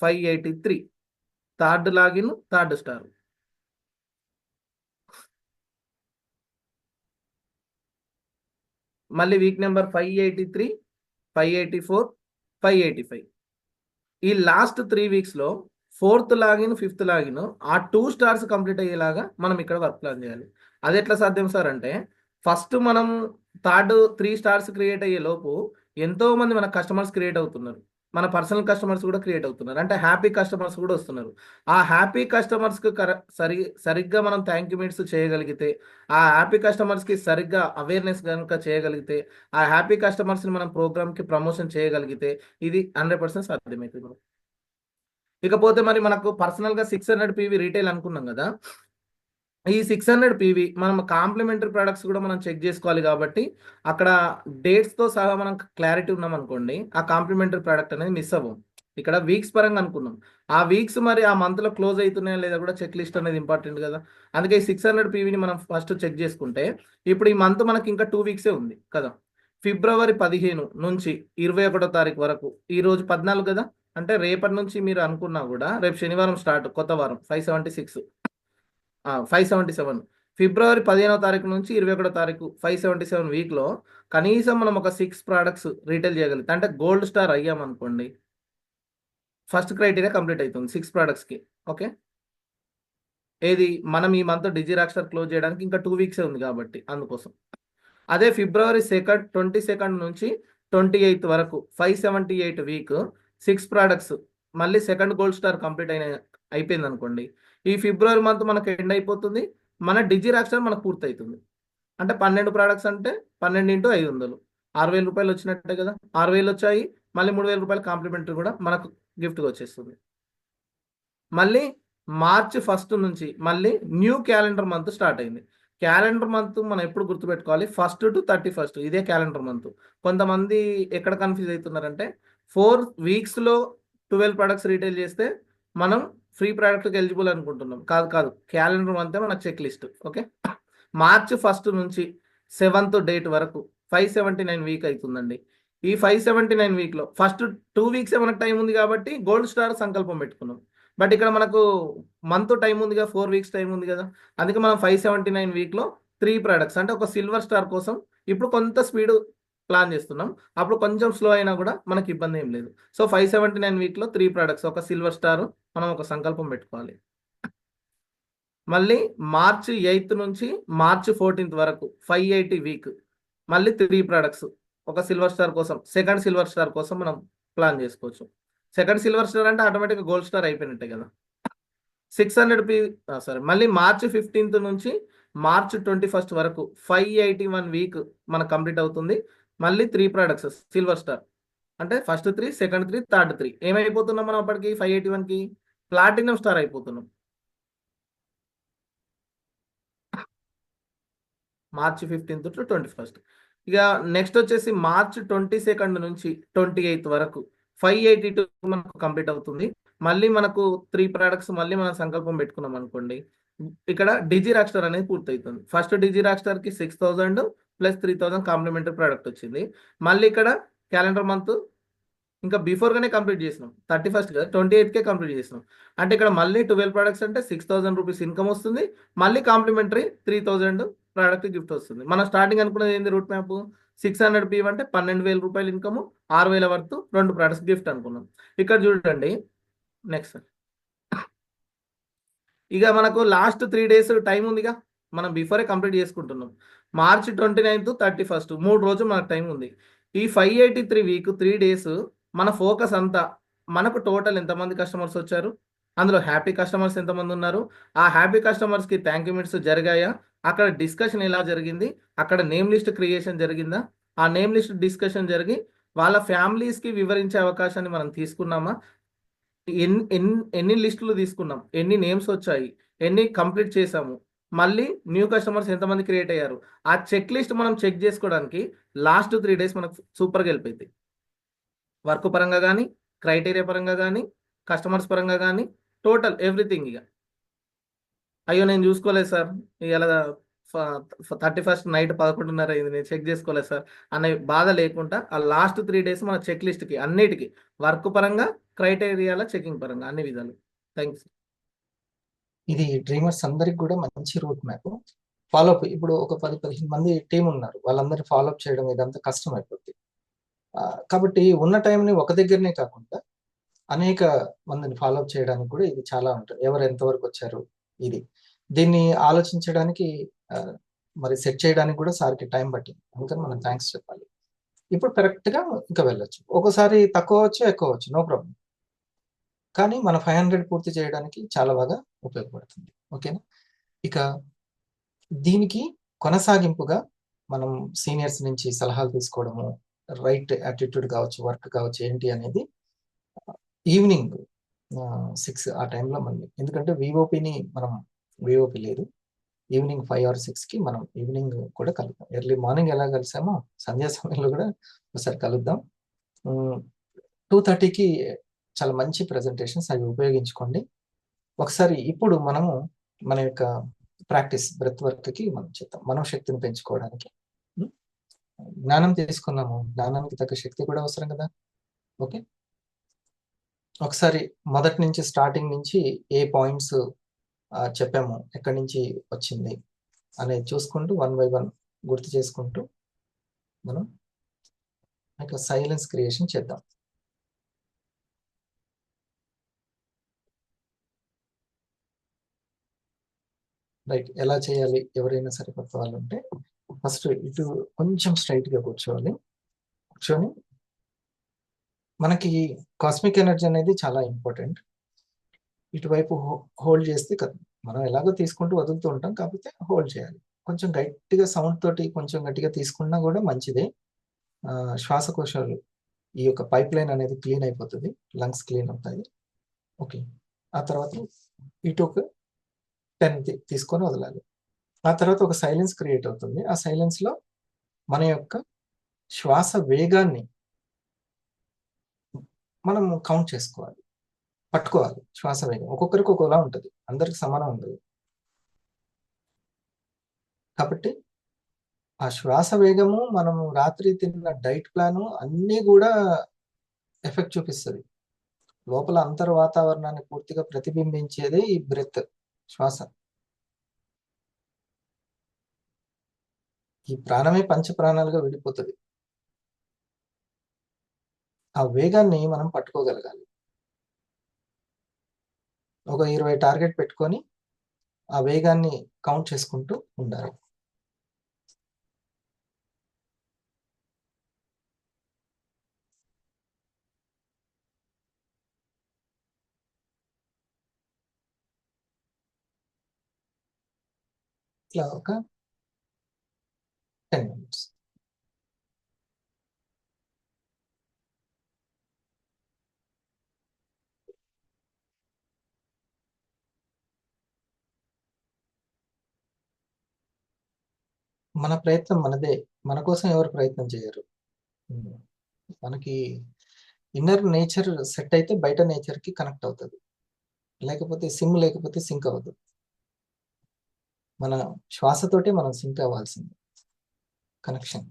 583 థర్డ్ లాగిన్, థర్డ్ స్టార్. మళ్ళీ వీక్ నెంబర్ 583, 584, 585 ఈ లాస్ట్ 3 వీక్స్లో ఫోర్త్ లాగిన్, ఫిఫ్త్ లాగిన్ ఆ 2 స్టార్స్ కంప్లీట్ అయ్యేలాగా మనం ఇక్కడ వర్క్ ప్లాన్ చేయాలి. అది ఎట్లా సాధ్యం సార్ అంటే, ఫస్ట్ మనం థర్డ్ 3 స్టార్స్ క్రియేట్ అయ్యే లోపు ఎంతో మంది మన కస్టమర్స్ క్రియేట్ అవుతున్నారు, మన పర్సనల్ కస్టమర్స్ కూడా క్రియేట్ అవుతున్నారు, అంటే హ్యాపీ కస్టమర్స్ కూడా వస్తున్నారు. ఆ హ్యాపీ కస్టమర్స్కి సరిగ్గా మనం థ్యాంక్ యూ మీట్స్ చేయగలిగితే, ఆ హ్యాపీ కస్టమర్స్కి సరిగ్గా అవేర్నెస్ కనుక చేయగలిగితే, ఆ హ్యాపీ కస్టమర్స్ని మనం ప్రోగ్రామ్కి ప్రమోషన్ చేయగలిగితే ఇది 100% సాధ్యమవుతుంది. ఇకపోతే మరి మనకు పర్సనల్గా 600 PV రీటైల్ అనుకున్నాం కదా, ఈ 600 PV మనం కాంప్లిమెంటరీ ప్రొడక్ట్స్ కూడా మనం చెక్ చేసుకోవాలి. కాబట్టి అక్కడ డేట్స్తో సహా మనం క్లారిటీ ఉన్నాం అనుకోండి, ఆ కాంప్లిమెంటరీ ప్రోడక్ట్ అనేది మిస్ అవ్వం. ఇక్కడ వీక్స్ పరంగా అనుకున్నాం, ఆ వీక్స్ మరి ఆ మంత్లో క్లోజ్ అవుతున్నాయా లేదా కూడా చెక్ లిస్ట్ అనేది ఇంపార్టెంట్ కదా. అందుకే ఈ 600 PVని మనం ఫస్ట్ చెక్ చేసుకుంటే, ఇప్పుడు ఈ మంత్ మనకి ఇంకా 2 వీక్సే ఉంది కదా. ఫిబ్రవరి 15 నుంచి 21వ తారీఖు వరకు, ఈరోజు 14 కదా, అంటే రేపటి నుంచి మీరు అనుకున్నా కూడా రేపు శనివారం స్టార్ట్ కొత్త వారం 577. ఫిబ్రవరి 15వ తారీఖు నుంచి 21వ తారీఖు 577 వీక్లో కనీసం మనం ఒక 6 ప్రోడక్ట్స్ రీటైల్ చేయగలుగుతాం. అంటే గోల్డ్ స్టార్ అయ్యామనుకోండి, ఫస్ట్ క్రైటీరియా కంప్లీట్ అవుతుంది 6 ప్రోడక్ట్స్కి. ఓకే, ఏది మనం ఈ మంత్ డిజిరాక్స్టార్ క్లోజ్ చేయడానికి ఇంకా 2 వీక్సే ఉంది కాబట్టి అందుకోసం. అదే ఫిబ్రవరి 22nd నుంచి 28th వరకు 578 వీక్ 6 ప్రోడక్ట్స్ మళ్ళీ సెకండ్ గోల్డ్ స్టార్ కంప్లీట్ అయిపోయింది అనుకోండి, ఈ ఫిబ్రవరి మంత్ మనకు ఎండ్ అయిపోతుంది, మన డిజిరాక్స్టార్ మనకు పూర్తి అవుతుంది. అంటే 12 ప్రోడక్ట్స్ అంటే 12 × 500 6,000 రూపాయలు వచ్చినట్టే కదా. 6,000 వచ్చాయి, మళ్ళీ 3,000 రూపాయలు కాంప్లిమెంటరీ కూడా మనకు గిఫ్ట్గా వచ్చేస్తుంది. మళ్ళీ మార్చ్ 1 నుంచి మళ్ళీ న్యూ క్యాలెండర్ మంత్ స్టార్ట్ అయింది. క్యాలెండర్ మంత్ మనం ఎప్పుడు గుర్తుపెట్టుకోవాలి, 1st to 31st ఇదే క్యాలెండర్ మంత్. కొంతమంది ఎక్కడ కన్ఫ్యూజ్ అవుతున్నారంటే, 4 వీక్స్లో 12 ప్రోడక్ట్స్ రీటైల్ చేస్తే మనం ఫ్రీ ప్రోడక్ట్కి ఎలిజిబుల్ అనుకుంటున్నాం. కాదు, క్యాలెండర్ మంతే మన చెక్ లిస్ట్. ఓకే, మార్చ్ 1 నుంచి 7th డేట్ వరకు 579 వీక్ అవుతుందండి. ఈ 579 వీక్లో ఫస్ట్ 2 వీక్సే మనకు టైం ఉంది కాబట్టి గోల్డ్ స్టార్ సంకల్పం పెట్టుకున్నాం. బట్ ఇక్కడ మనకు మంత్ టైం ఉంది కదా, 4 వీక్స్ టైం ఉంది కదా, అందుకే మనం 579 వీక్లో 3 ప్రోడక్ట్స్ అంటే ఒక సిల్వర్ స్టార్ కోసం ఇప్పుడు కొంత స్పీడ్ ప్లాన్ చేస్తున్నాం. అప్పుడు కొంచెం స్లో అయినా కూడా మనకి ఇబ్బంది ఏం లేదు. సో 579 వీక్లో 3 ప్రోడక్ట్స్, ఒక సిల్వర్ స్టార్ మనం ఒక సంకల్పం పెట్టుకోవాలి. మళ్ళీ మార్చ్ 8th నుంచి మార్చ్ 14th వరకు 580 వీక్, మళ్ళీ 3 ప్రొడక్ట్స్. ఒక సిల్వర్ స్టార్ కోసం, సెకండ్ సిల్వర్ స్టార్ కోసం మనం ప్లాన్ చేసుకోవచ్చు. సెకండ్ సిల్వర్ స్టార్ అంటే ఆటోమేటిక్గా గోల్డ్ స్టార్ అయిపోయినట్టే కదా. 600 సారీ, మళ్ళీ మార్చ్ 15th నుంచి మార్చ్ 21st వరకు 581 వీక్ మనకు కంప్లీట్ అవుతుంది. మళ్ళీ 3 ప్రొడక్ట్స్ సిల్వర్ స్టార్ అంటే ఫస్ట్ 3, సెకండ్ 3, థర్డ్ 3. ఏమైపోతున్నాం మనం అప్పటికి 581కి? ప్లాటినం స్టార్ అయిపోతున్నాం. March 15th to 21st. ఇక నెక్స్ట్ వచ్చేసి మార్చ్ 22nd నుంచి 28th వరకు 582 మనకు కంప్లీట్ అవుతుంది. మళ్ళీ మనకు 3 ప్రొడక్ట్స్ మళ్ళీ మనం సంకల్పం పెట్టుకున్నాం అనుకోండి, ఇక్కడ డిజి రాక్ స్టార్ అనేది పూర్తవుతుంది. ఫస్ట్ డిజి రాక్ స్టార్ కి 6000 ప్లస్ 3000 కాంప్లిమెంటరీ ప్రోడక్ట్ వచ్చింది. మళ్ళీ ఇక్కడ క్యాలెండర్ మంత్ ఇంకా బిఫోర్ గానే కంప్లీట్ చేసినాం, 31st కదా, 28కే కంప్లీట్ చేసినాం. అంటే ఇక్కడ మళ్ళీ 12 ప్రొడక్ట్స్ అంటే 6000 రూపీస్ ఇన్కమ్ వస్తుంది. మళ్ళీ కాంప్లిమెంటరీ 3000 ప్రోడక్ట్ గిఫ్ట్ వస్తుంది. మనం స్టార్టింగ్ అనుకున్నది ఏంది? రూట్ మ్యాప్ 600 PV అంటే 12,000 రూపాయలు ఇన్కమ్, 6,000 వర్త్ 2 ప్రొడక్ట్స్ గిఫ్ట్ అనుకున్నాం. ఇక్కడ చూడండి నెక్స్ట్, ఇక మనకు లాస్ట్ 3 days టైం ఉందిగా, మనం బిఫోరే కంప్లీట్ చేసుకుంటున్నాం. మార్చ్ 29th 31st 3 రోజులు మనకు టైం ఉంది. ఈ 583 వీక్ 3 days మన ఫోకస్ అంతా మనకు టోటల్ ఎంతమంది కస్టమర్స్ వచ్చారు, అందులో హ్యాపీ కస్టమర్స్ ఎంతమంది ఉన్నారు, ఆ హ్యాపీ కస్టమర్స్కి థ్యాంక్ యూ మీట్స్ జరిగాయా, అక్కడ డిస్కషన్ ఎలా జరిగింది, అక్కడ నేమ్ లిస్ట్ క్రియేషన్ జరిగిందా, ఆ నేమ్ లిస్ట్ డిస్కషన్ జరిగి వాళ్ళ ఫ్యామిలీస్కి వివరించే అవకాశాన్ని మనం తీసుకున్నామా, ఎన్ని లిస్టులు తీసుకున్నాం, ఎన్ని నేమ్స్ వచ్చాయి, ఎన్ని కంప్లీట్ చేసాము, మళ్ళీ న్యూ కస్టమర్స్ ఎంతమంది క్రియేట్ అయ్యారు, ఆ చెక్ లిస్ట్ మనం చెక్ చేసుకోవడానికి లాస్ట్ 3 days మనకు సూపర్గా వెళ్ళిపోయింది. వర్క్ పరంగా కానీ, క్రైటీరియా పరంగా కానీ, కస్టమర్స్ పరంగా కానీ, టోటల్ ఎవ్రీథింగ్. ఇక అయ్యో నేను చూసుకోలేదు సార్, ఇలా 31st నైట్ 11:30 అయింది, నేను చెక్ చేసుకోలేదు సార్ అనే బాధ లేకుండా ఆ లాస్ట్ 3 days మన చెక్ లిస్ట్కి అన్నిటికీ వర్క్ పరంగా, క్రైటీరియాల చెకింగ్ పరంగా అన్ని విధాలు. థ్యాంక్స్. ఇది డ్రీమర్స్ అందరికి కూడా మంచి రూట్ మ్యాప్. ఫాలోఅప్ ఇప్పుడు ఒక 10-15 మంది టీం ఉన్నారు, వాళ్ళందరినీ ఫాలోఅప్ చేయడం ఇదంతా కష్టం అయిపోద్ది. కాబట్టి ఉన్న టైంని ఒక దగ్గరనే కాకుండా అనేక మందిని ఫాలోఅప్ చేయడానికి కూడా ఇది చాలా ఉంటుంది. ఎవరు ఎంతవరకు వచ్చారు, దీన్ని ఆలోచించడానికి మరి సెట్ చేయడానికి కూడా సార్కి టైం పట్టింది. అందుకని మనం థ్యాంక్స్ చెప్పాలి. ఇప్పుడు కరెక్ట్గా ఇంకా వెళ్ళొచ్చు. ఒకసారి తక్కువ వచ్చు, ఎక్కువ వచ్చు, నో ప్రాబ్లం. కానీ మన 500 పూర్తి చేయడానికి చాలా బాగా ఉపయోగపడుతుంది. ఓకేనా? ఇక దీనికి కొనసాగింపుగా మనం సీనియర్స్ నుంచి సలహాలు తీసుకోవడము, రైట్ యాటిట్యూడ్ కావచ్చు, వర్క్ కావచ్చు, ఏంటి అనేది ఈవినింగ్ 6 ఆ టైంలో మనం, ఎందుకంటే విఓపిని మనం, విఓపి లేదు, ఈవినింగ్ 5 or 6కి మనం ఈవినింగ్ కూడా కలుద్దాం. ఎర్లీ మార్నింగ్ ఎలా కలిసామో సంధ్యా సమయంలో కూడా ఒకసారి కలుద్దాం. 2:30కి చాలా మంచి ప్రెజెంటేషన్స్, అవి ఉపయోగించుకోండి. ఒకసారి ఇప్పుడు మనము మన యొక్క ప్రాక్టీస్ బ్రెత్ వర్క్కి మనం చేద్దాం, మనోశక్తిని పెంచుకోవడానికి. జ్ఞానం తీసుకున్నాము, జ్ఞానానికి తగ్గ శక్తి కూడా అవసరం కదా. ఓకే, ఒకసారి మొదటి నుంచి స్టార్టింగ్ నుంచి ఏ పాయింట్స్ చెప్పాము, ఎక్కడి నుంచి వచ్చింది అనేది చూసుకుంటూ 1 by 1 గుర్తు చేసుకుంటూ మనం ఇక సైలెన్స్ క్రియేషన్ చేద్దాం. రైట్, ఎలా చేయాలి? ఎవరైనా సరే కొత్త వాళ్ళు ఉంటే ఫస్ట్ ఇటు కొంచెం స్ట్రైట్గా కూర్చోవాలి. కూర్చొని మనకి కాస్మిక్ ఎనర్జీ అనేది చాలా ఇంపార్టెంట్. ఇటువైపు హోల్డ్ చేస్తే మనం ఎలాగో తీసుకుంటూ వదులుతూ ఉంటాం, కాకపోతే హోల్డ్ చేయాలి. కొంచెం గట్టిగా సౌండ్ తోటి కొంచెం గట్టిగా తీసుకున్నా కూడా మంచిదే. శ్వాసకోశాలు, ఈ యొక్క పైప్ లైన్ అనేది క్లీన్ అయిపోతుంది, లంగ్స్ క్లీన్ అవుతాయి. ఓకే, ఆ తర్వాత ఇటు ఒక 10 తీసుకొని వదలాలి. ఆ తర్వాత ఒక సైలెన్స్ క్రియేట్ అవుతుంది. ఆ సైలెన్స్లో మన యొక్క శ్వాస వేగాన్ని మనం కౌంట్ చేసుకోవాలి, పట్టుకోవాలి. శ్వాస వేగం ఒక్కొక్కరికి ఒక్కోలా ఉంటుంది, అందరికి సమానం ఉండదు. కాబట్టి ఆ శ్వాస వేగము, మనము రాత్రి తిన్న డైట్ ప్లాను అన్నీ కూడా ఎఫెక్ట్ చూపిస్తుంది. లోపల అంతర్ వాతావరణాన్ని పూర్తిగా ప్రతిబింబించేదే ఈ బ్రెత్, శ్వాస. ఈ ప్రాణమే పంచ ప్రాణాలుగా విడిపోతుంది. ఆ వేగాన్ని మనం పట్టుకోగలగాలి. ఒక 20 టార్గెట్ పెట్టుకొని ఆ వేగాన్ని కౌంట్ చేసుకుంటూ ఉండాలి. ఇట్లా ఒక 10 minutes. మన ప్రయత్నం మనదే. మన కోసం ఎవరు ప్రయత్నం చేయరు. మనకి ఇన్నర్ నేచర్ సెట్ అయితే బయట నేచర్కి కనెక్ట్ అవుతుంది. లేకపోతే లేకపోతే సింక్ అవ్వదు. మన శ్వాసతోటే మనం సింక్ అవ్వాల్సింది కనెక్షన్.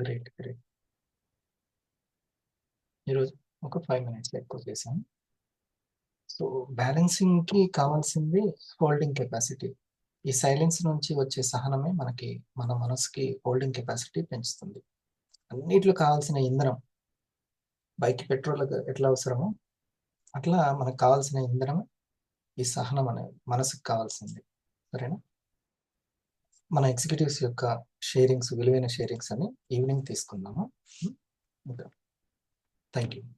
Great great. ఈరోజు ఒక 5 minutes ఎక్కువ చేశాం. సో బ్యాలెన్సింగ్కి కావాల్సింది హోల్డింగ్ కెపాసిటీ. ఈ సైలెన్స్ నుంచి వచ్చే సహనమే మనకి మన మనసుకి హోల్డింగ్ కెపాసిటీ పెంచుతుంది. అన్నిట్లో కావాల్సిన ఇంధనం, బైక్ పెట్రోల్ ఎట్లా అవసరమో అట్లా మనకు కావాల్సిన ఇంధనం ఈ సహనం అనేది మనసుకు కావాల్సింది. సరేనా? మన ఎగ్జిక్యూటివ్స్ యొక్క షేరింగ్స్, విలువైన షేరింగ్స్ అని ఈవినింగ్ తీసుకుందాము. Thank you.